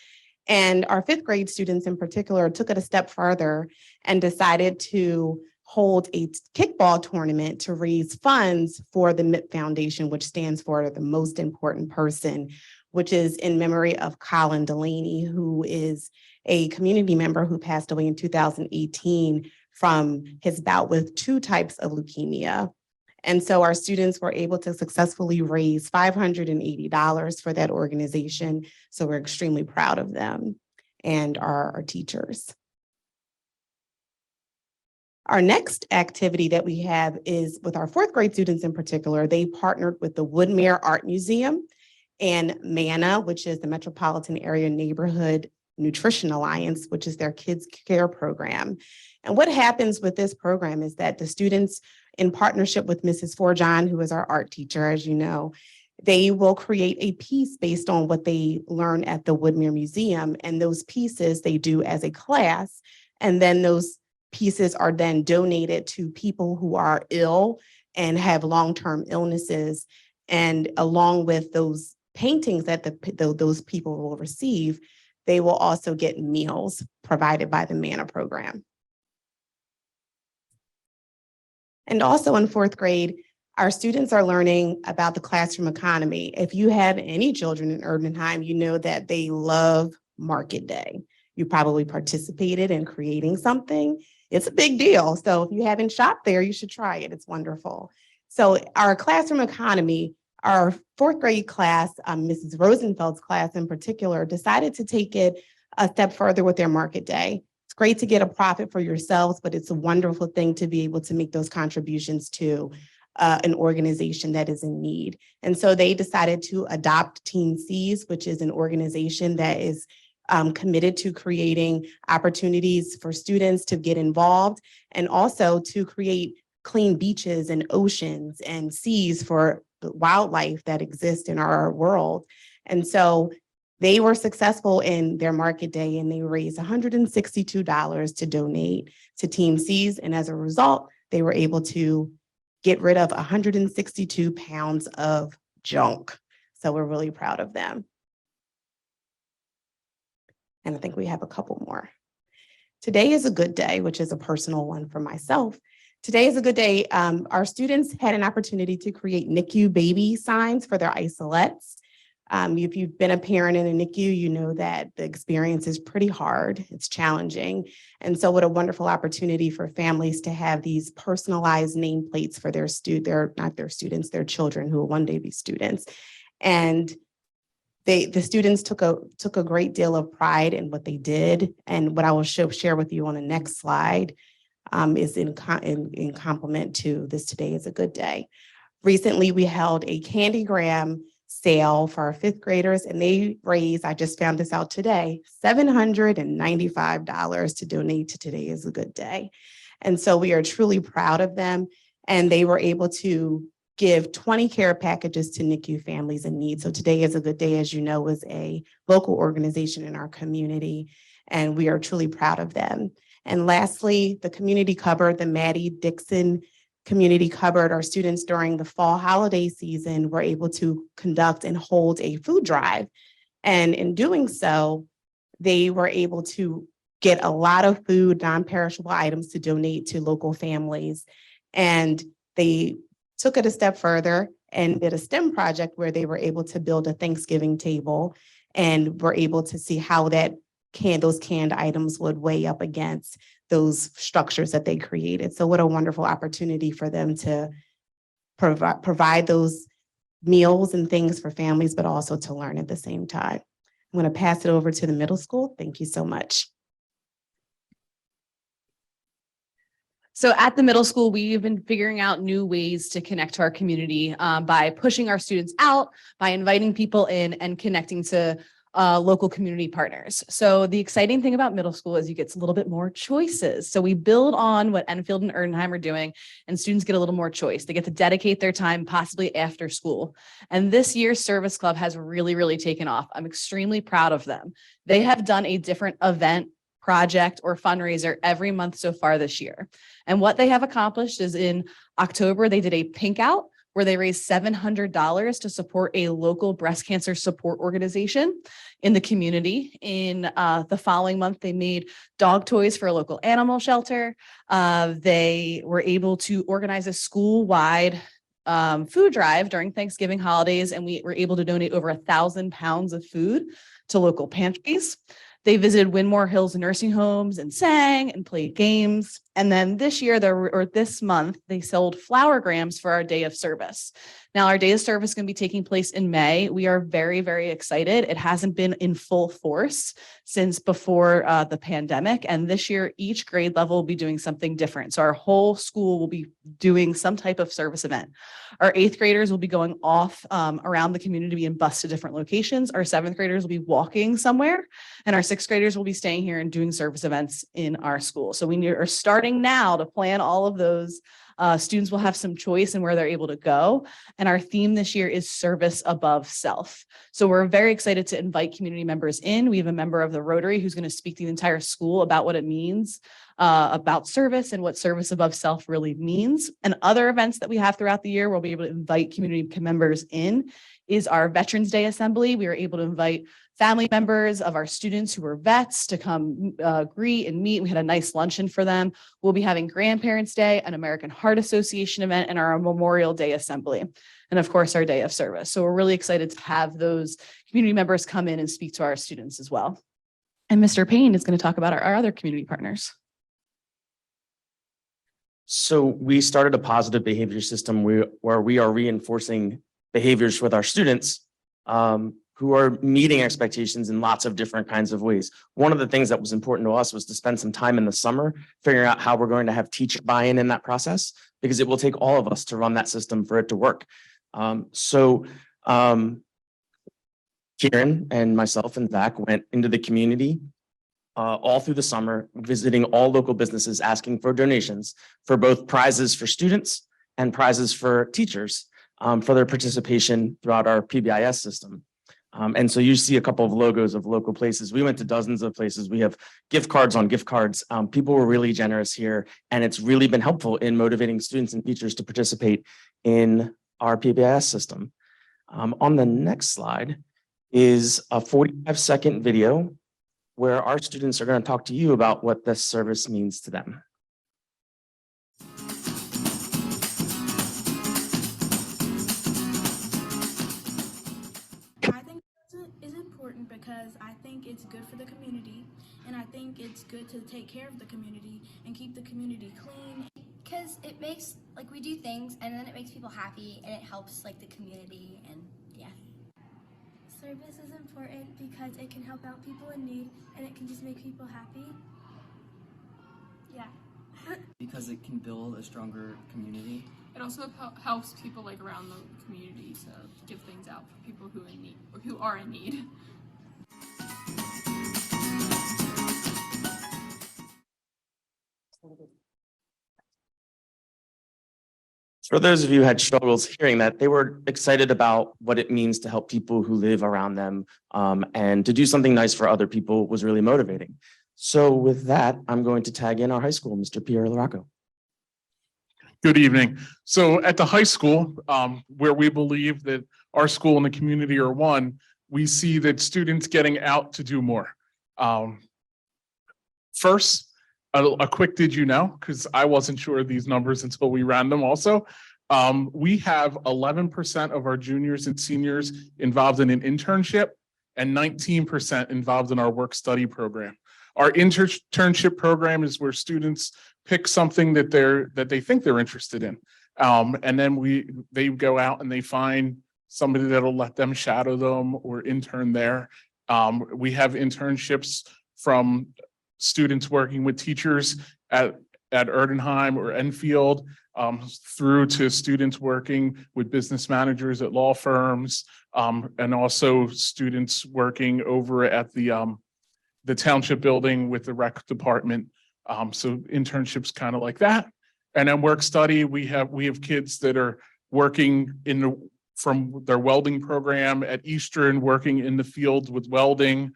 And our fifth grade students in particular took it a step further and decided to hold a kickball tournament to raise funds for the MIP Foundation, which stands for the most important person, which is in memory of Colin Delaney, who is a community member who passed away in 2018 from his bout with 2 types of leukemia. And so our students were able to successfully raise $580 for that organization. So we're extremely proud of them and our teachers. Our next activity that we have is with our 4th grade students in particular. They partnered with the Woodmere Art Museum and MANA, which is the Metropolitan Area Neighborhood Nutrition Alliance, which is their kids care program. And what happens with this program is that the students, in partnership with Mrs. Forjohn, who is our art teacher, as you know, they will create a piece based on what they learn at the Woodmere Museum. And those pieces they do as a class. And then those pieces are then donated to people who are ill and have long-term illnesses. And along with those paintings that those people will receive, they will also get meals provided by the MANA program. And also in 4th grade, our students are learning about the classroom economy. If you have any children in Erdenheim, you know that they love Market Day. You probably participated in creating something. It's a big deal. So if you haven't shopped there, you should try it. It's wonderful. So our classroom economy, our 4th grade class, Mrs. Rosenfeld's class in particular, decided to take it a step further with their Market Day. It's great to get a profit for yourselves, but it's a wonderful thing to be able to make those contributions to an organization that is in need. And so they decided to adopt Team C's, which is an organization that is committed to creating opportunities for students to get involved and also to create clean beaches and oceans and seas for the wildlife that exists in our world. And so they were successful in their Market Day and they raised $162 to donate to Team C's. And as a result, they were able to get rid of 162 pounds of junk. So we're really proud of them. And I think we have a couple more. Today is a good day, which is a personal one for myself. Today is a good day. Our students had an opportunity to create NICU baby signs for their isolettes. If you've been a parent in a NICU, you know that the experience is pretty hard. It's challenging. And so what a wonderful opportunity for families to have these personalized nameplates for their their children who will one day be students. And the students took a great deal of pride in what they did. And what I will share with you on the next slide is in complement to this Today is a Good Day. Recently, we held a Candygram sale for our 5th graders, and they raised, I just found this out today, $795 to donate to Today is a Good Day. And so we are truly proud of them. And they were able to give 20 care packages to NICU families in need. So Today is a Good Day, as you know, is a local organization in our community, and we are truly proud of them. And lastly, the community cupboard, the Maddie Dixon Community Cupboard, our students during the fall holiday season were able to conduct and hold a food drive. And in doing so, they were able to get a lot of food, non-perishable items to donate to local families. And they took it a step further and did a STEM project where they were able to build a Thanksgiving table and were able to see how those canned items would weigh up against those structures that they created. So what a wonderful opportunity for them to provide those meals and things for families, but also to learn at the same time. I'm going to pass it over to the middle school. Thank you so much. So at the middle school, we've been figuring out new ways to connect to our community by pushing our students out, by inviting people in and connecting to local community partners. So the exciting thing about middle school is you get a little bit more choices. So we build on what Enfield and Erdenheim are doing, and students get a little more choice. They get to dedicate their time possibly after school. And this year's service club has really, really taken off. I'm extremely proud of them. They have done a different event, project, or fundraiser every month so far this year. And what they have accomplished is in October, they did a pink out where they raised $700 to support a local breast cancer support organization in the community. In the following month, they made dog toys for a local animal shelter. They were able to organize a school-wide food drive during Thanksgiving holidays, and we were able to donate over 1,000 pounds of food to local pantries. They visited Winmore Hills nursing homes and sang and played games. And then this year, this month, they sold flower grams for our day of service. Now, our day of service is going to be taking place in May. We are very, very excited. It hasn't been in full force since before the pandemic. And this year, each grade level will be doing something different. So our whole school will be doing some type of service event. Our 8th graders will be going off around the community, being bused to different locations. Our 7th graders will be walking somewhere, and our 6th graders will be staying here and doing service events in our school. So we are starting now to plan all of those. Students will have some choice in where they're able to go. And our theme this year is service above self. So we're very excited to invite community members in. We have a member of the Rotary who's going to speak to the entire school about what it means about service and what service above self really means. And other events that we have throughout the year, we'll be able to invite community members in, is our Veterans Day Assembly. We were able to invite family members of our students who were vets to come greet and meet. We had a nice luncheon for them. We'll be having Grandparents' Day, an American Heart Association event, and our Memorial Day Assembly. And of course, our day of service. So we're really excited to have those community members come in and speak to our students as well. And Mr. Payne is going to talk about our other community partners. So we started a positive behavior system where we are reinforcing behaviors with our students who are meeting expectations in lots of different kinds of ways. One of the things that was important to us was to spend some time in the summer figuring out how we're going to have teacher buy-in in that process, because it will take all of us to run that system for it to work. Kieran and myself and Zach went into the community all through the summer, visiting all local businesses, asking for donations for both prizes for students and prizes for teachers for their participation throughout our PBIS system. And so you see a couple of logos of local places. We went to dozens of places. We have gift cards on gift cards. People were really generous here, and it's really been helpful in motivating students and teachers to participate in our PBIS system. On the next slide is a 45-second video where our students are going to talk to you about what this service means to them. I think is important because I think it's good for the community, and I think it's good to take care of the community and keep the community clean. Because it makes, like, we do things and then it makes people happy and it helps, like, the community, and yeah. Service is important because it can help out people in need and it can just make people happy. Yeah. Because it can build a stronger community. It also helps people like around the community to give things out for people who in need or who are in need. For those of you who had struggles hearing that, they were excited about what it means to help people who live around them, and to do something nice for other people was really motivating. So with that, I'm going to tag in our high school, Mr. Pierre Larocco. Good evening. So at the high school, where we believe that our school and the community are one, we see that students getting out to do more. First, a quick did you know, because I wasn't sure of these numbers until we ran them also. We have 11% of our juniors and seniors involved in an internship and 19% involved in our work-study program. Our internship program is where students pick something that they think they're interested in. And then they go out and they find somebody that'll let them shadow them or intern there. We have internships from students working with teachers at at Erdenheim or Enfield, through to students working with business managers at law firms, and also students working over at the Township building with the rec department. So internships kind of like that. And then work study, we have kids that are working from their welding program at Eastern, working in the field with welding.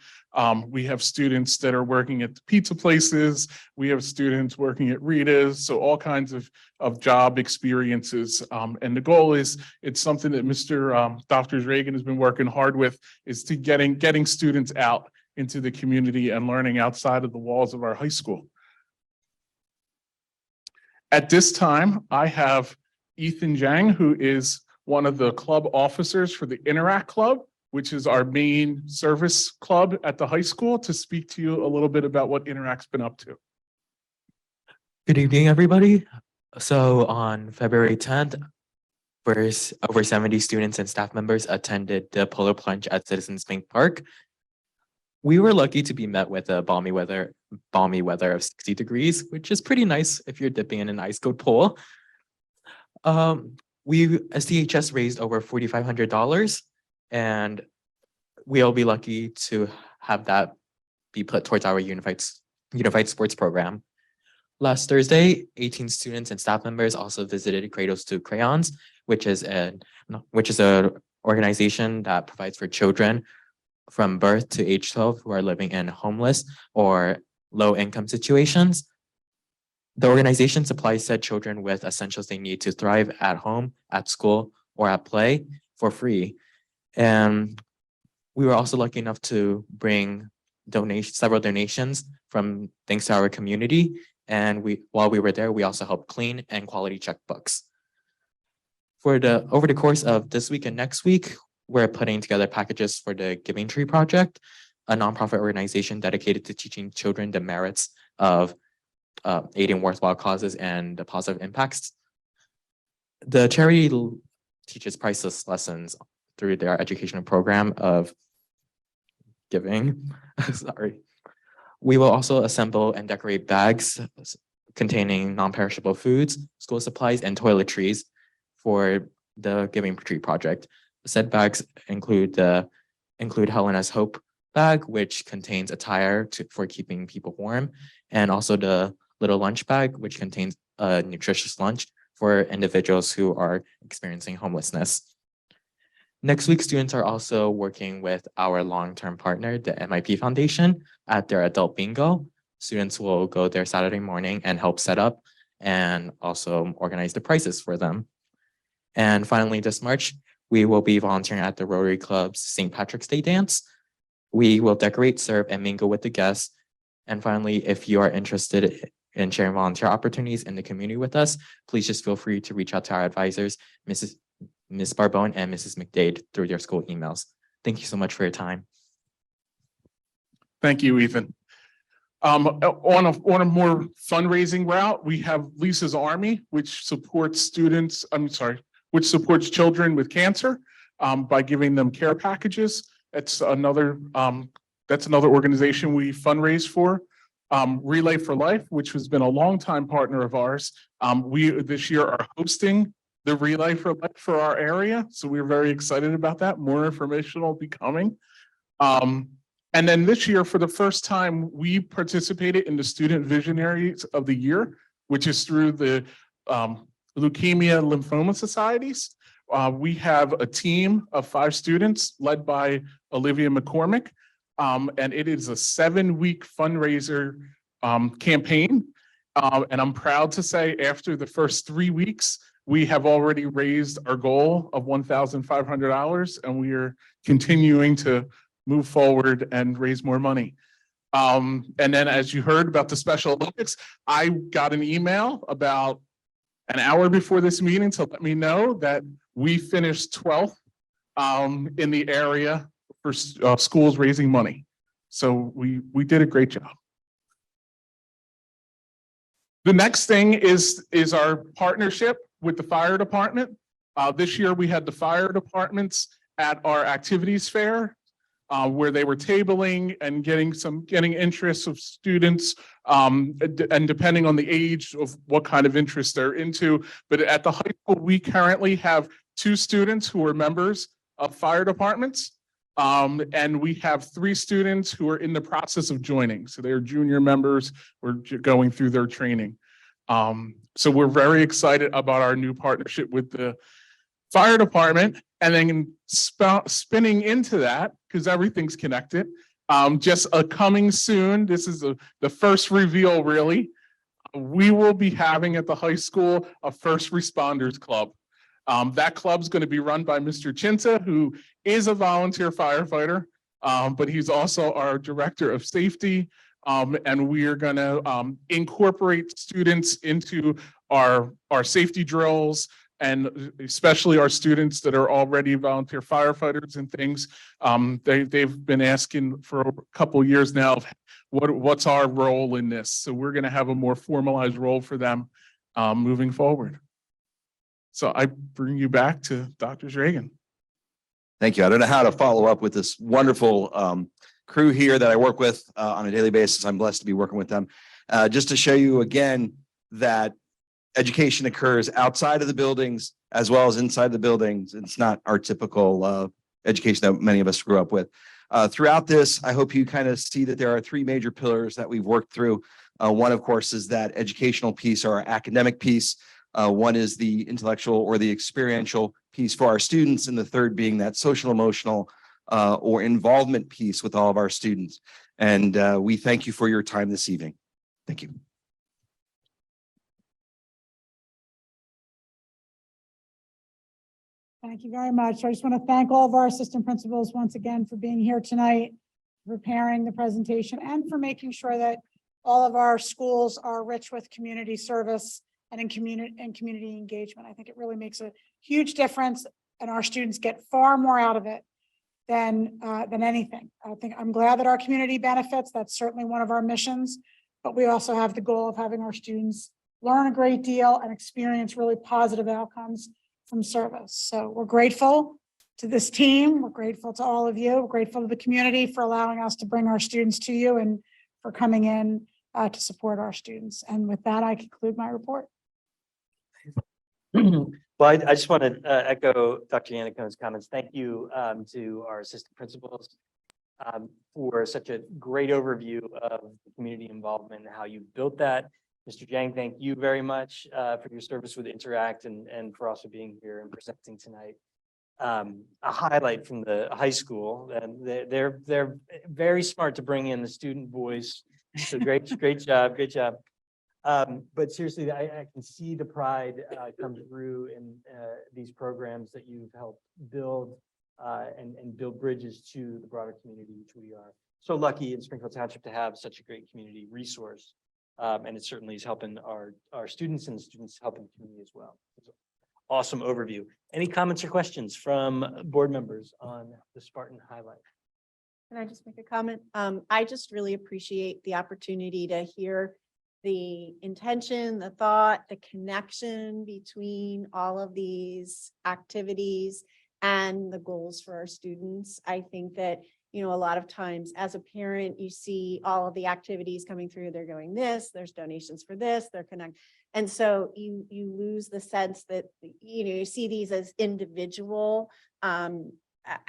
We have students that are working at the pizza places. We have students working at Rita's. So all kinds of job experiences. And the goal is, it's something that Dr. Reagan has been working hard with, is to getting students out into the community and learning outside of the walls of our high school. At this time, I have Ethan Jang, who is one of the club officers for the Interact Club, which is our main service club at the high school, to speak to you a little bit about what Interact's been up to. Good evening, everybody. So on February 10th, over 70 students and staff members attended the Polar Plunge at Citizens Bank Park. We were lucky to be met with a balmy weather of 60 degrees, which is pretty nice if you're dipping in an ice cold pool. SDHS raised over $4,500, and we'll be lucky to have that be put towards our unified sports program. Last Thursday, 18 students and staff members also visited Cradles to Crayons, which is an organization that provides for children from birth to age 12 who are living in homeless or low income situations. The organization supplies said children with essentials they need to thrive at home, at school, or at play for free. And we were also lucky enough to bring several donations from thanks to our community. And while we were there, we also helped clean and quality check books. Over the course of this week and next week, we're putting together packages for the Giving Tree Project, a nonprofit organization dedicated to teaching children the merits of aiding worthwhile causes and the positive impacts. The charity teaches priceless lessons through their educational program of giving. Sorry. We will also assemble and decorate bags containing non-perishable foods, school supplies, and toiletries for the Giving Tree Project. Said bags include Helena's Hope bag, which contains attire for keeping people warm, and also the little lunch bag, which contains a nutritious lunch for individuals who are experiencing homelessness. Next week, students are also working with our long-term partner, the MIP Foundation, at their adult bingo. Students will go there Saturday morning and help set up and also organize the prizes for them. And finally, this March, we will be volunteering at the Rotary Club's St. Patrick's Day Dance. We will decorate, serve, and mingle with the guests. And finally, if you are interested in sharing volunteer opportunities in the community with us, please just feel free to reach out to our advisors, Ms. Barbone and Mrs. McDade, through their school emails. Thank you so much for your time. Thank you, Ethan. On a more fundraising route, we have Lisa's Army, which supports children with cancer by giving them care packages. That's another organization we fundraise for. Relay for Life, which has been a longtime partner of ours. We this year are hosting the Relay for Life for our area. So we're very excited about that. More information will be coming. And then this year, for the first time, we participated in the Student Visionaries of the Year, which is through the Leukemia Lymphoma Societies. We have a team of 5 students led by Olivia McCormick, and it is a 7-week fundraiser campaign. And I'm proud to say after the first 3 weeks, we have already raised our goal of $1,500, and we are continuing to move forward and raise more money. And then, as you heard about the Special Olympics, I got an email about an hour before this meeting to let me know that we finished 12th in the area for schools raising money. So we did a great job. The next thing is our partnership with the fire department. This year we had the fire departments at our activities fair. where they were tabling and getting interests of students, and depending on the age of what kind of interest they're into. But at the high school, we currently have 2 students who are members of fire departments. And we have 3 students who are in the process of joining. So they're junior members, we're going through their training. So we're very excited about our new partnership with the fire department, and then spinning into that, because everything's connected. Just coming soon, this is the first reveal, really. We will be having at the high school a first responders club. That club's going to be run by Mr. Chinta, who is a volunteer firefighter, but he's also our director of safety. And we are going to incorporate students into our safety drills, and especially our students that are already volunteer firefighters and things. They've been asking for a couple years now, what's our role in this? So we're going to have a more formalized role for them moving forward. So I bring you back to Dr. Reagan. Thank you. I don't know how to follow up with this wonderful crew here that I work with on a daily basis. I'm blessed to be working with them. Just to show you again that education occurs outside of the buildings as well as inside the buildings. It's not our typical education that many of us grew up with. Throughout this, I hope you kind of see that there are 3 major pillars that we've worked through. One, of course, is that educational piece or our academic piece. One is the intellectual or the experiential piece for our students, and the third being that social emotional or involvement piece with all of our students. And we thank you for your time this evening. Thank you. Thank you very much. I just want to thank all of our assistant principals once again for being here tonight, preparing the presentation, and for making sure that all of our schools are rich with community service and in community engagement. I think it really makes a huge difference, and our students get far more out of it than anything. I'm glad that our community benefits. That's certainly one of our missions, but we also have the goal of having our students learn a great deal and experience really positive outcomes from service. So we're grateful to this team. We're grateful to all of you. We're grateful to the community for allowing us to bring our students to you and for coming in to support our students. And with that, I conclude my report. Well, I just want to echo Dr. Yannicko's comments. Thank you to our assistant principals for such a great overview of community involvement and how you built that. Mr. Jang, thank you very much for your service with Interact and for also being here and presenting tonight. A highlight from the high school, and they're very smart to bring in the student voice. So great job. But seriously, I can see the pride come through in these programs that you've helped build and build bridges to the broader community, which we are so lucky in Springfield Township to have such a great community resource. And it certainly is helping our students, and the students helping the community as well. Awesome overview. Any comments or questions from board members on the Spartan highlight? Can I just make a comment? I just really appreciate the opportunity to hear the intention, the thought, the connection between all of these activities and the goals for our students. I think that, you know, a lot of times as a parent, you see all of the activities coming through, they're going this, there's donations for this, they're connect. And so you lose the sense that, you know, you see these as individual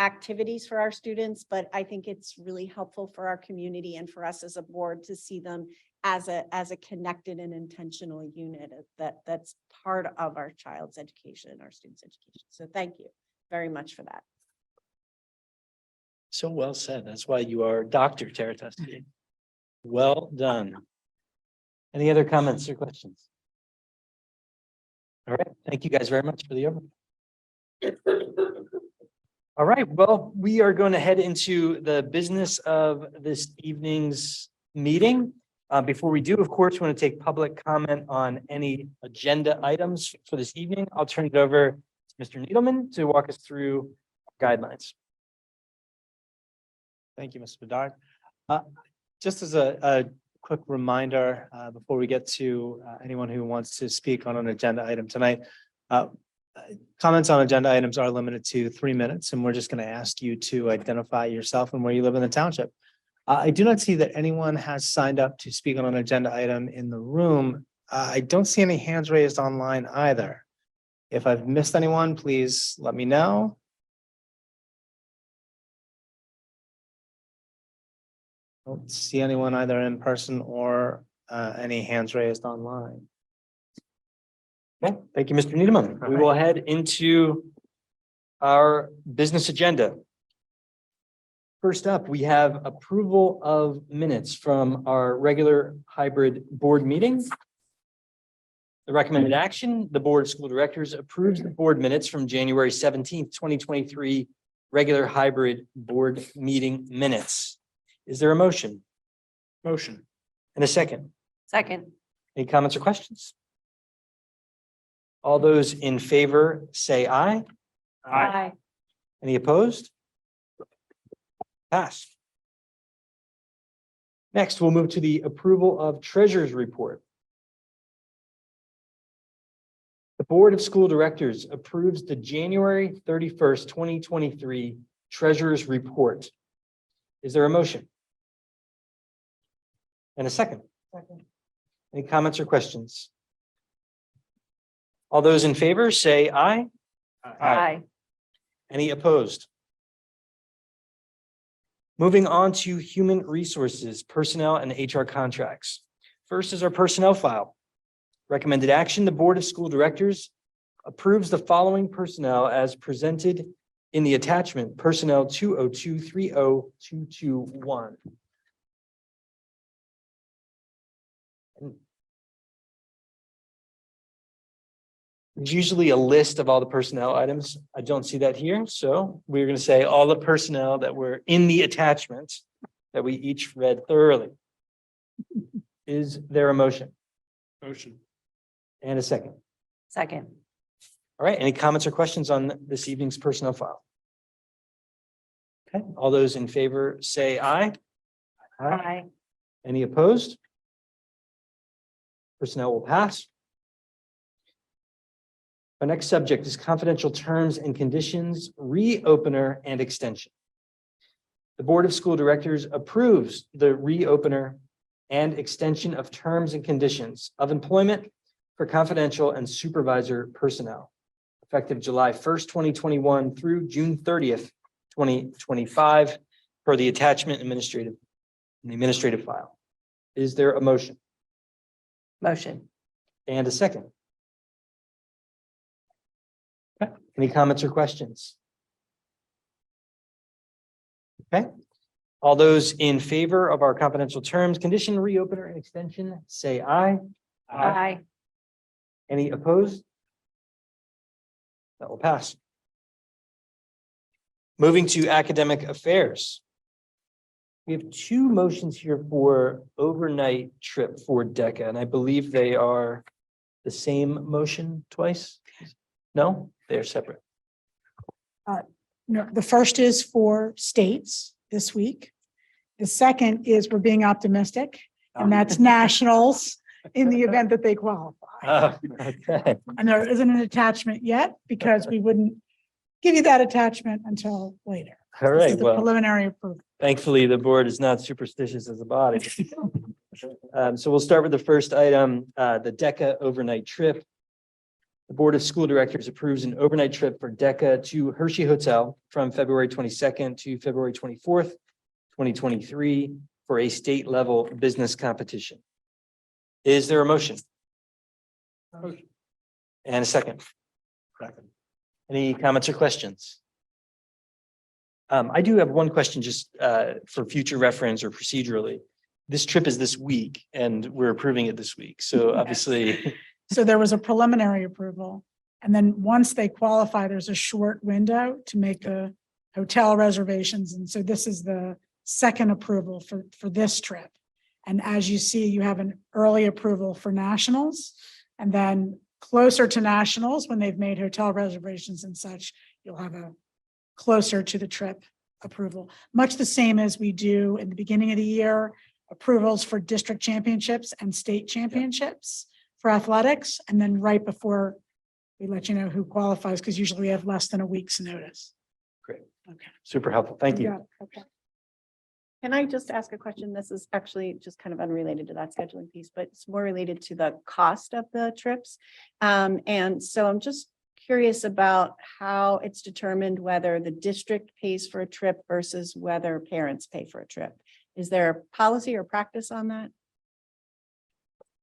activities for our students, but I think it's really helpful for our community and for us as a board to see them as a connected and intentional unit that's part of our child's education, our students' education. So thank you very much for that. So well said. That's why you are Dr. Teratowski. Well done. Any other comments or questions? All right. Thank you guys very much for the overview. All right. Well, we are going to head into the business of this evening's meeting. Before we do, of course, we want to take public comment on any agenda items for this evening. I'll turn it over to Mr. Needleman to walk us through guidelines. Thank you, Mr. Bedard. Just as a quick reminder, before we get to anyone who wants to speak on an agenda item tonight, Comments on agenda items are limited to 3 minutes, and we're just going to ask you to identify yourself and where you live in the township. I do not see that anyone has signed up to speak on an agenda item in the room. I don't see any hands raised online either. If I've missed anyone, please let me know. Don't see anyone either in person or any hands raised online. Okay, thank you, Mr. Needham. We will head into our business agenda. First up, we have approval of minutes from our regular hybrid board meeting. The recommended action, the Board of School Directors approves the board minutes from January 17th, 2023, regular hybrid board meeting minutes. Is there a motion? Motion. And a second? Second. Any comments or questions? All those in favor say aye. Aye. Any opposed? Pass. Next, we'll move to the approval of treasurer's report. The Board of School Directors approves the January 31st, 2023 treasurer's report. Is there a motion? And a second? Second. Any comments or questions? All those in favor say aye. Aye. Any opposed? Moving on to human resources, personnel and HR contracts. First is our personnel file. Recommended action, the Board of School Directors approves the following personnel as presented in the attachment, personnel 202-30221. There's usually a list of all the personnel items. I don't see that here. So we're going to say all the personnel that were in the attachment that we each read thoroughly. Is there a motion? Motion. And a second? Second. All right, any comments or questions on this evening's personnel file? Okay, all those in favor say aye. Aye. Any opposed? Personnel will pass. Our next subject is confidential terms and conditions, reopener and extension. The Board of School Directors approves the reopener and extension of terms and conditions of employment for confidential and supervisor personnel, effective July 1st, 2021 through June 30th, 2025, per the attachment administrative file. Is there a motion? Motion. And a second? Okay. Any comments or questions? Okay. All those in favor of our confidential terms, condition, reopener, and extension, say aye. Aye. Any opposed? That will pass. Moving to academic affairs. We have two motions here for overnight trip for DECA, and I believe they are the same motion twice? No, they're separate. No, the first is for states this week. The second is we're being optimistic, and that's nationals in the event that they qualify. Okay. And there isn't an attachment yet because we wouldn't give you that attachment until later. All This is right, the well, preliminary approval. thankfully, the board is not superstitious as a body. So we'll start with the first item, the DECA overnight trip. The Board of School Directors approves an overnight trip for DECA to Hershey Hotel from February 22nd to February 24th, 2023 for a state level business competition. Is there a motion? Motion. And a second? Second. Any comments or questions? I do have one question just for future reference or procedurally. This trip is this week and we're approving it this week. So obviously. So there was a preliminary approval. And then once they qualify, there's a short window to make the hotel reservations. And so this is the second approval for this trip. And as you see, you have an early approval for nationals. And then closer to nationals, when they've made hotel reservations and such, you'll have a closer to the trip approval. Much the same as we do in the beginning of the year, approvals for district championships and state championships for athletics. And then right before we let you know who qualifies, because usually we have less than a week's notice. Great. Okay. Super helpful. Thank you. got it. Okay. Can I just ask a question? This is actually just kind of unrelated to that scheduling piece, but it's more related to the cost of the trips. And so I'm just curious about how it's determined whether the district pays for a trip versus whether parents pay for a trip. Is there a policy or practice on that?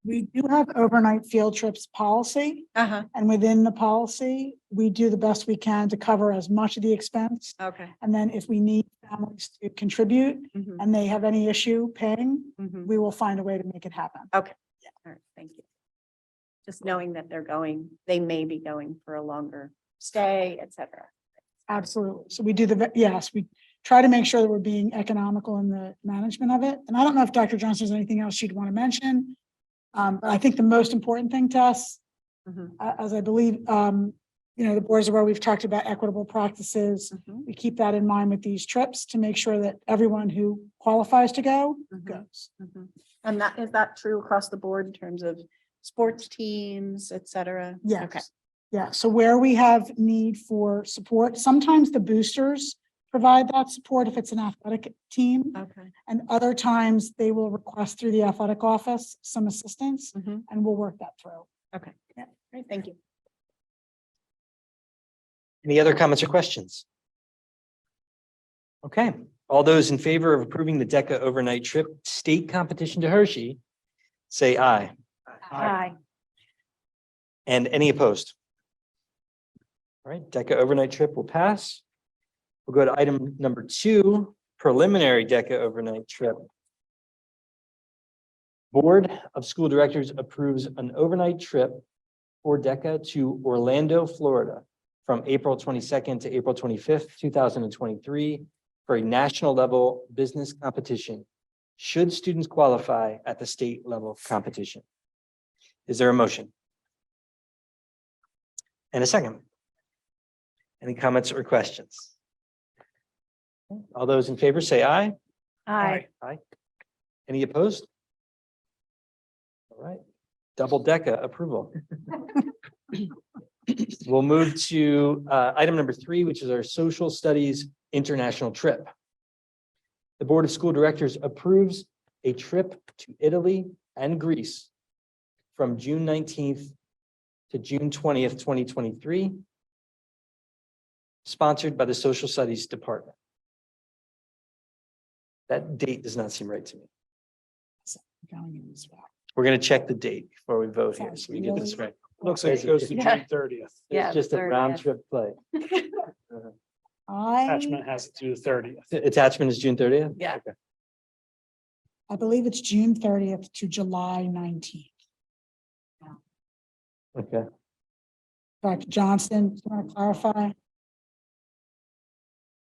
We do have overnight field trips policy, and within the policy, we do the best we can to cover as much of the expense. Okay. And then if we need families to contribute and they have any issue paying, we will find a way to make it happen. Okay. Yeah. All right. Thank you. Just knowing that they may be going for a longer stay, et cetera. Absolutely. So we do yes, we try to make sure that we're being economical in the management of it. And I don't know if Dr. Johnson has anything else she'd want to mention. But I think the most important thing to us, as I believe, the boards are where we've talked about equitable practices. We keep that in mind with these trips to make sure that everyone who qualifies to go goes. And is that true across the board in terms of sports teams, et cetera? Yes. Okay. Yeah. So where we have need for support, sometimes the boosters provide that support if it's an athletic team. Okay. And other times they will request through the athletic office some assistance and we'll work that through. Okay. Yeah. Great. Thank you. Any other comments or questions? Okay, all those in favor of approving the DECA overnight trip state competition to Hershey, say aye. Aye. And any opposed? All right, DECA overnight trip will pass. We'll go to item number 2, preliminary DECA overnight trip. Board of School Directors approves an overnight trip for DECA to Orlando, Florida, from April 22nd to April 25th, 2023, for a national level business competition, should students qualify at the state level competition. Is there a motion? And a second? Any comments or questions? All those in favor say aye. Aye. Aye. Any opposed? All right, double DECA approval. We'll move to item number 3, which is our social studies international trip. The Board of School Directors approves a trip to Italy and Greece from June 19th to June 20th, 2023, sponsored by the Social Studies Department. That date does not seem right to me. We're going to check the date before we vote here, so we get this right. Looks like it goes to June 30th. It's just a round trip flight. Attachment has it to the 30th. Attachment is June 30th? Yeah. Okay. I believe it's June 30th to July 19th. Okay. Dr. Johnson, do you want to clarify?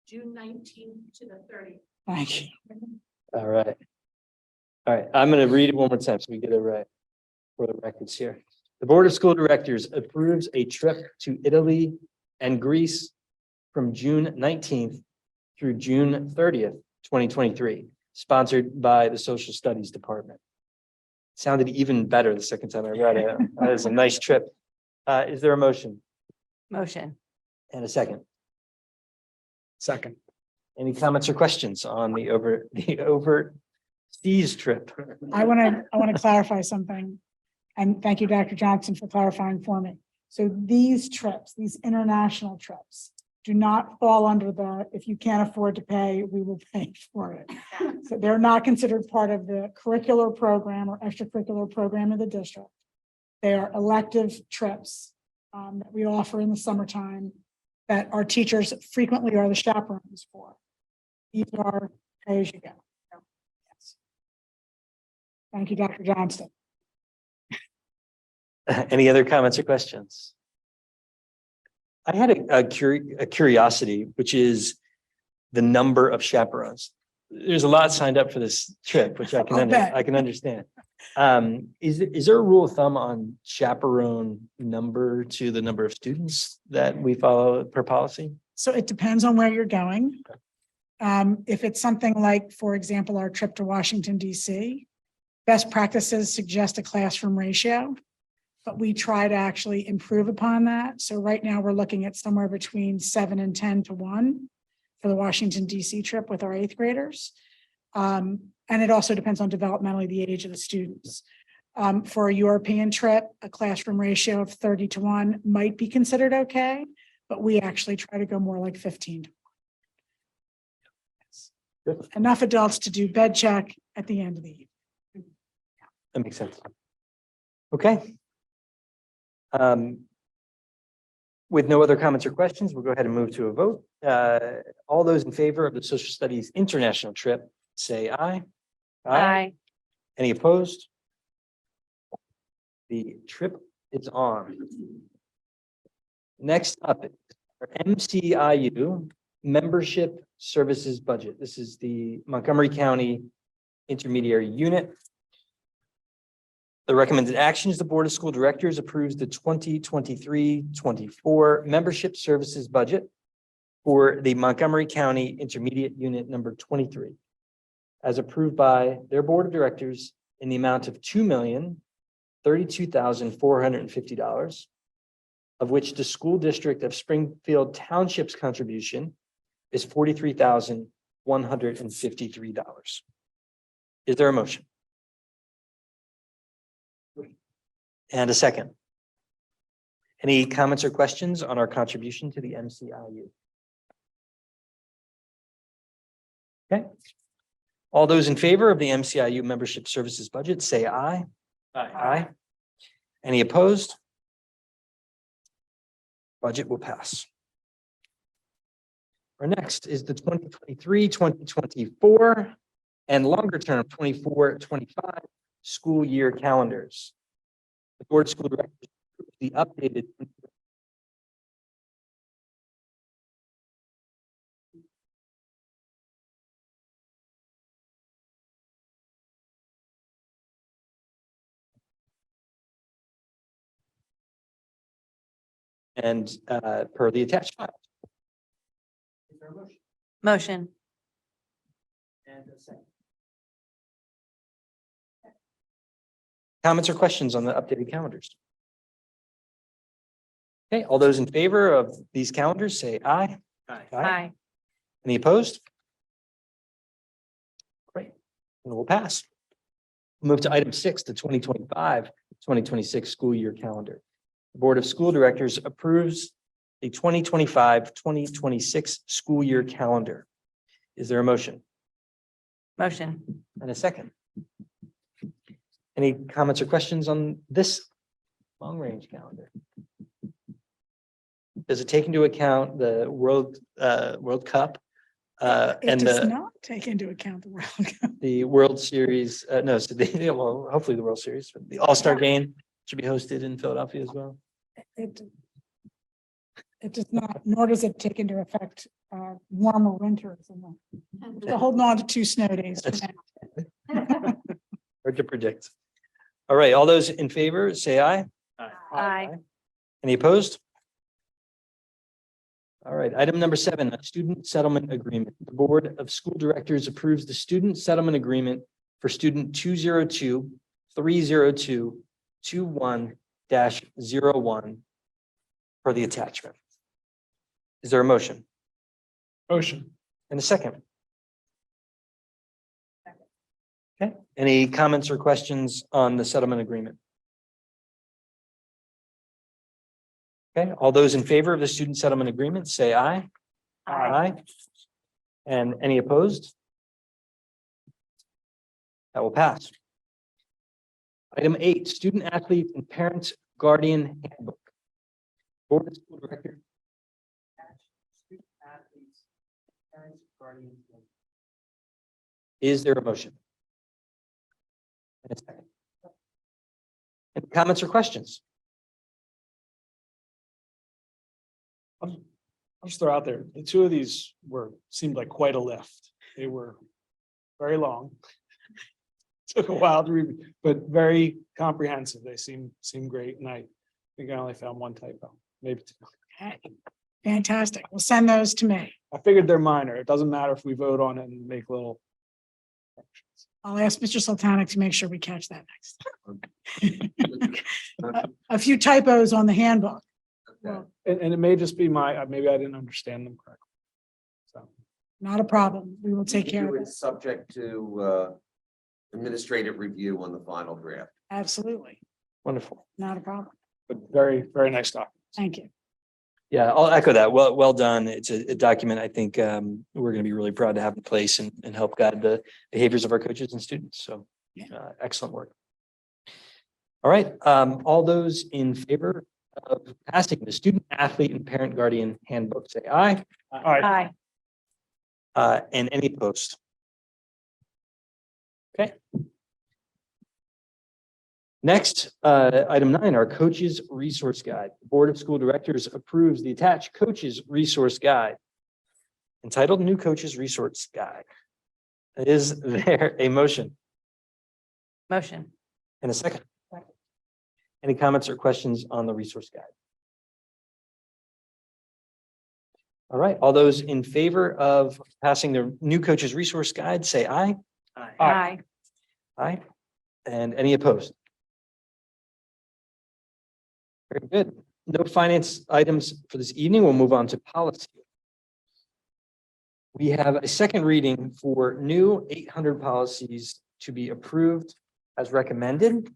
June 19th to the 30th. Thank you. All right. All right, I'm going to read it one more time so we get it right for the records here. The Board of School Directors approves a trip to Italy and Greece from June 19th through June 30th, 2023, sponsored by the Social Studies Department. Sounded even better the second time I read it. That is a nice trip. Is there a motion? Motion. And a second? Second. Any comments or questions on the overseas trip? I want to clarify something. And thank you, Dr. Johnson, for clarifying for me. So these trips, these international trips, do not fall under the, if you can't afford to pay, we will pay for it. So they're not considered part of the curricular program or extracurricular program of the district. They are elective trips that we offer in the summertime that our teachers frequently are the chaperones for. These are pay as you go. Yes. Thank you, Dr. Johnston. Any other comments or questions? I had a curiosity, which is the number of chaperones. There's a lot signed up for this trip, which I can understand. Is there a rule of thumb on chaperone number to the number of students that we follow per policy? So it depends on where you're going. If it's something like, for example, our trip to Washington, DC, best practices suggest a classroom ratio. but we try to actually improve upon that. So right now we're looking at somewhere between 7 and 10 to 1 for the Washington DC trip with our 8th graders. And it also depends on developmentally the age of the students. For a European trip, a classroom ratio of 30 to 1 might be considered okay, but we actually try to go more like 15 to 1. Enough adults to do bed check at the end of the evening. That makes sense. Okay. With no other comments or questions, we'll go ahead and move to a vote. All those in favor of the social studies international trip, say aye. Aye. Any opposed? The trip is on. Next up, our MCIU membership services budget. This is the Montgomery County Intermediary Unit. The recommended action is the Board of School Directors approves the 2023-24 membership services budget for the Montgomery County Intermediate Unit number 23, as approved by their Board of Directors in the amount of $2,032,450, of which the School District of Springfield Township's contribution is $43,153. Is there a motion? And a second. Any comments or questions on our contribution to the MCIU? Okay. All those in favor of the MCIU membership services budget, say aye. Aye. Any opposed? Budget will pass. Our next is the 2023-2024 and longer term 24-25 school year calendars. The Board of School Directors approved the updated and per the attached file. Is there a motion? Motion. And a second. Comments or questions on the updated calendars? Okay, all those in favor of these calendars say aye. Aye. Any opposed? Great, and it will pass. Move to item 6, the 2025-2026 school year calendar. The Board of School Directors approves the 2025-2026 school year calendar. Is there a motion? Motion. And a second? Any comments or questions on this long-range calendar? Does it take into account the World Cup? It And does not take into account the World Cup. the World Series, no, so well, hopefully the World Series, but the All-Star game should be hosted in Philadelphia as well. It does not, nor does it take into effect warmer winters. We're holding on to 2 snow days. for now. Hard to predict. All right, all those in favor, say aye. Aye. Any opposed? All right, item number 7, a student settlement agreement. The Board of School Directors approves the student settlement agreement for student 202-302-21-01 for the attachment. Is there a motion? Motion. And a second? Okay, any comments or questions on the settlement agreement? Okay, all those in favor of the student settlement agreement, say aye. Aye. And any opposed? That will pass. Item 8, student athlete and parent guardian handbook. Board of School Director. Student athletes, parents, guardians. Is there a motion? And a second. Any comments or questions? I'll just throw out there, the 2 of these seemed like quite a lift. They were very long. Took a while to read, but very comprehensive. They seem great. And I think I only found 1 typo, maybe 2. Okay, fantastic. We'll send those to me. I figured they're minor. It doesn't matter if we vote on it and make little. I'll ask Mr. Sultanic to make sure we catch that next. A few typos on the handbook. Well, And it may just be maybe I didn't understand them correctly. So, not a problem. We will take care of it. Subject to administrative review on the final draft. Absolutely. wonderful, Not a problem. but very, very nice document. Thank you. Yeah, I'll echo that. Well done. It's a document I think we're going to be really proud to have in place and help guide the behaviors of our coaches and students. So excellent work. All right, all those in favor of passing the student athlete and parent guardian handbook, say aye. Aye. And any opposed? Okay. Next, item 9, our coaches resource guide. The Board of School Directors approves the attached coaches resource guide entitled New Coaches Resource Guide. Is there a motion Motion. and a second? Any comments or questions on the resource guide? All right, all those in favor of passing the new coaches resource guide, say aye. Aye. Aye. And any opposed? Very good. No finance items for this evening. We'll move on to policy. We have a second reading for new 800 policies to be approved as recommended.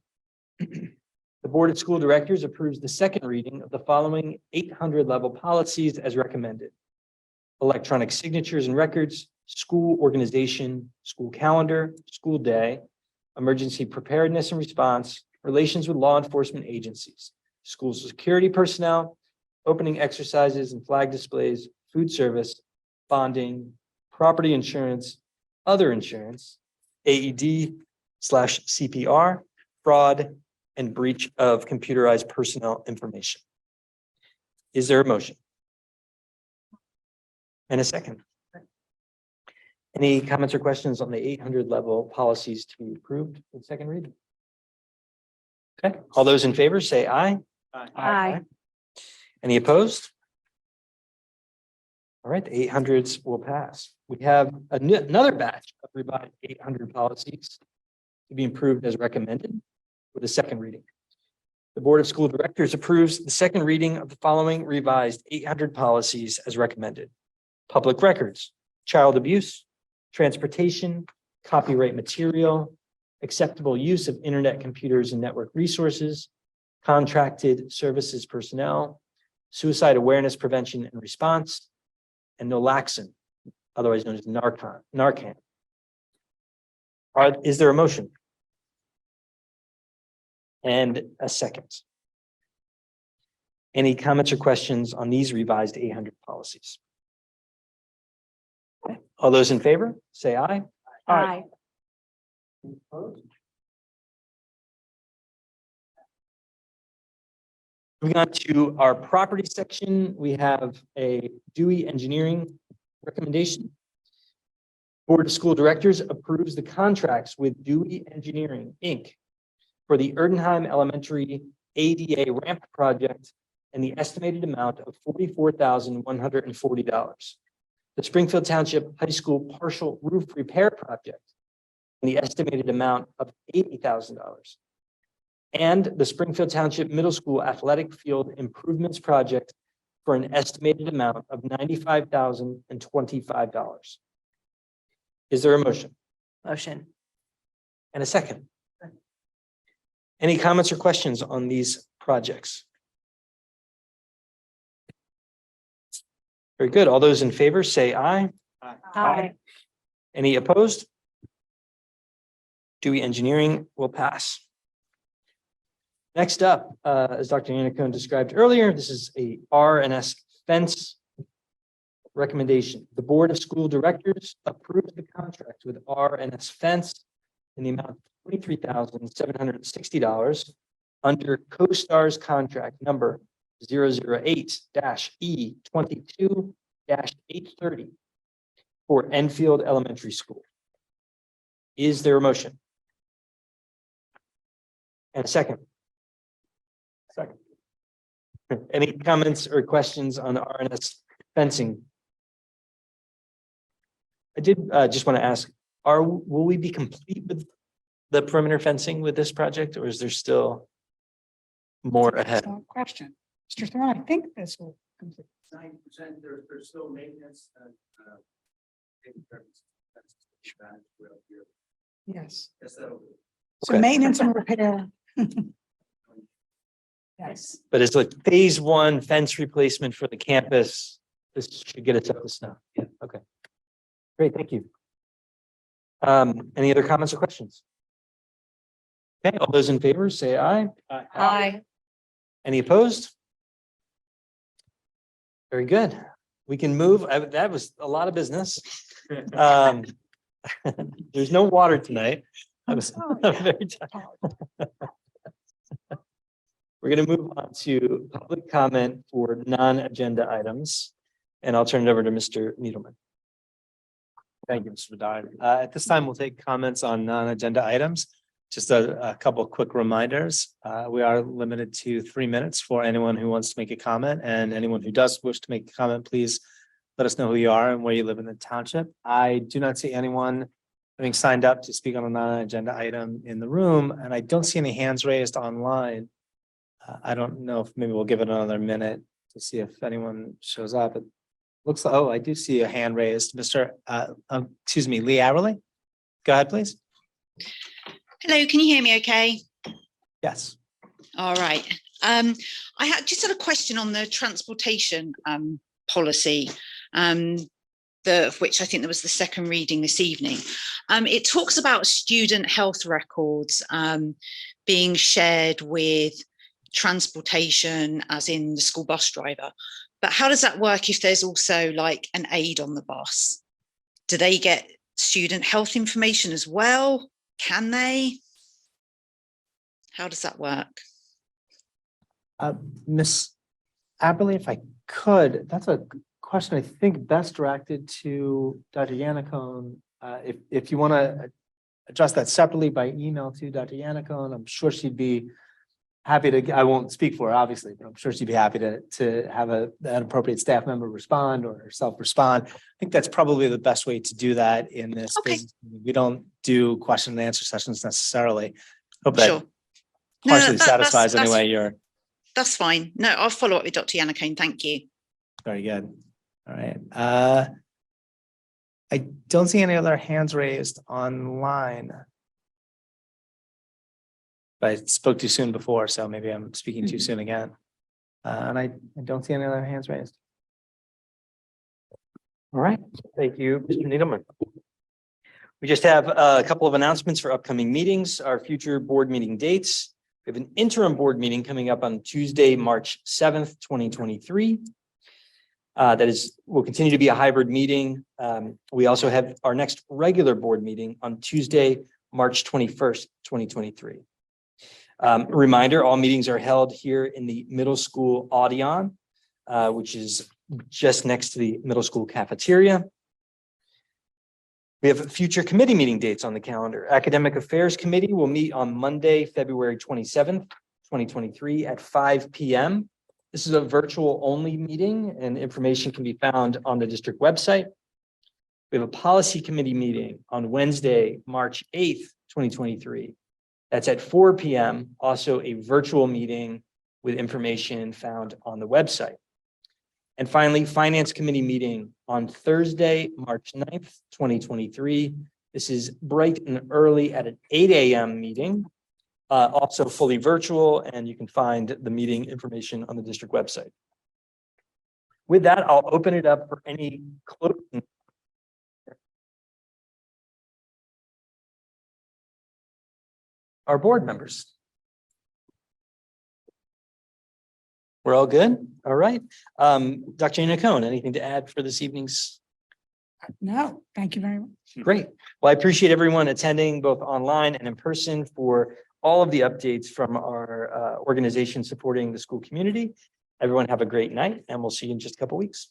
The Board of School Directors approves the second reading of the following 800 level policies as recommended: electronic signatures and records, school organization, school calendar, school day, emergency preparedness and response, relations with law enforcement agencies, school security personnel, opening exercises and flag displays, food service, bonding, property insurance, other insurance, AED/CPR, fraud, and breach of computerized personnel information. Is there a motion? And a second? Any comments or questions on the 800 level policies to be approved in second reading? Okay, all those in favor say aye. Aye. Any opposed? All right, the 800s will pass. We have another batch of revised 800 policies to be approved as recommended with a second reading. The Board of School Directors approves the second reading of the following revised 800 policies as recommended: public records, child abuse, transportation, copyright material, acceptable use of internet computers and network resources, contracted services personnel, suicide awareness, prevention and response, and naloxone, otherwise known as Narcan. Is there a motion? And a second. Any comments or questions on these revised 800 policies? Okay. All those in favor, say aye. Aye. Opposed? Moving on to our property section, we have a Dewey Engineering recommendation. Board of School Directors approves the contracts with Dewey Engineering, Inc. for the Erdenheim Elementary ADA ramp project and the estimated amount of $44,140. The Springfield Township High School partial roof repair project and the estimated amount of $80,000. And the Springfield Township Middle School Athletic Field Improvements Project for an estimated amount of $95,025. Is there a motion? Motion. And a second? Any comments or questions on these projects? Very good. All those in favor say aye. Aye. Any opposed? Dewey Engineering will pass. Next up, as Dr. Yannicone described earlier, this is a R&S fence recommendation. The Board of School Directors approves the contract with R&S Fence in the amount of $23,760 under CoStar's contract number 008-E22-830 for Enfield Elementary School. Is there a motion? And a second? Second. Any comments or questions on the R&S fencing? I did just want to ask will we be complete with the perimeter fencing with this project, or is there still more ahead? So, question, Mr. Thorne, I think this will complete. 90%, there's still maintenance and, Yes. yes, that'll do. So Okay. maintenance and repair. Yes. But it's like phase one fence replacement for the campus. This should get us up to snuff. Yeah, okay. Great, thank you. Any other comments or questions? Okay, all those in favor, say aye. Aye. Any opposed? Very good. We can move. That was a lot of business. There's no water tonight. I'm very tired. We're going to move on to public comment for non-agenda items, and I'll turn it over to Mr. Needleman. Thank you, Mr. Bedard. At this time, we'll take comments on non-agenda items. Just a couple of quick reminders. We are limited to 3 minutes for anyone who wants to make a comment, and anyone who does wish to make a comment, please let us know who you are and where you live in the township. I do not see anyone having signed up to speak on a non-agenda item in the room, and I don't see any hands raised online. I don't know if maybe we'll give it another minute to see if anyone shows up. It looks like, oh, I do see a hand raised. Mr. Lee Arley. Go ahead, please. Hello, can you hear me okay? Yes. All right. I just had a question on the transportation policy, of which I think there was the second reading this evening. It talks about student health records being shared with transportation, as in the school bus driver. But how does that work if there's also like an aide on the bus? Do they get student health information as well? Can they? How does that work? Miss Aberley, if I could, that's a question I think best directed to Dr. Yannicone. If you want to address that separately by email to Dr. Yannicone, I'm sure she'd be happy to, I won't speak for her, obviously, but I'm sure she'd be happy to have an appropriate staff member respond or herself respond. I think that's probably the best way to do that in this. Okay. We don't do question and answer sessions necessarily. Hope that Sure. No, partially that- satisfies that's- anyway your. That's fine. No, I'll follow up with Dr. Yannicone. Thank you. Very good. All right. I don't see any other hands raised online. But I spoke too soon before, so maybe I'm speaking too soon again. And I don't see any other hands raised. All right, thank you, Mr. Needleman. We just have a couple of announcements for upcoming meetings, our future board meeting dates. We have an interim board meeting coming up on Tuesday, March 7th, 2023. Will continue to be a hybrid meeting. We also have our next regular board meeting on Tuesday, March 21st, 2023. Reminder, all meetings are held here in the middle school Audion, which is just next to the middle school cafeteria. We have future committee meeting dates on the calendar. Academic Affairs Committee will meet on Monday, February 27th, 2023 at 5 p.m. This is a virtual only meeting and information can be found on the district website. We have a Policy Committee meeting on Wednesday, March 8th, 2023. That's at 4 p.m. Also a virtual meeting with information found on the website. And finally, Finance Committee meeting on Thursday, March 9th, 2023. This is bright and early at an 8 a.m. meeting, also fully virtual, and you can find the meeting information on the district website. With that, I'll open it up for any closing. Our board members. We're all good? All right. Dr. Yannicone, anything to add for this evening's? No, thank you very much. Great. Well, I appreciate everyone attending both online and in person for all of the updates from our organization supporting the school community. Everyone have a great night and we'll see you in just a couple weeks.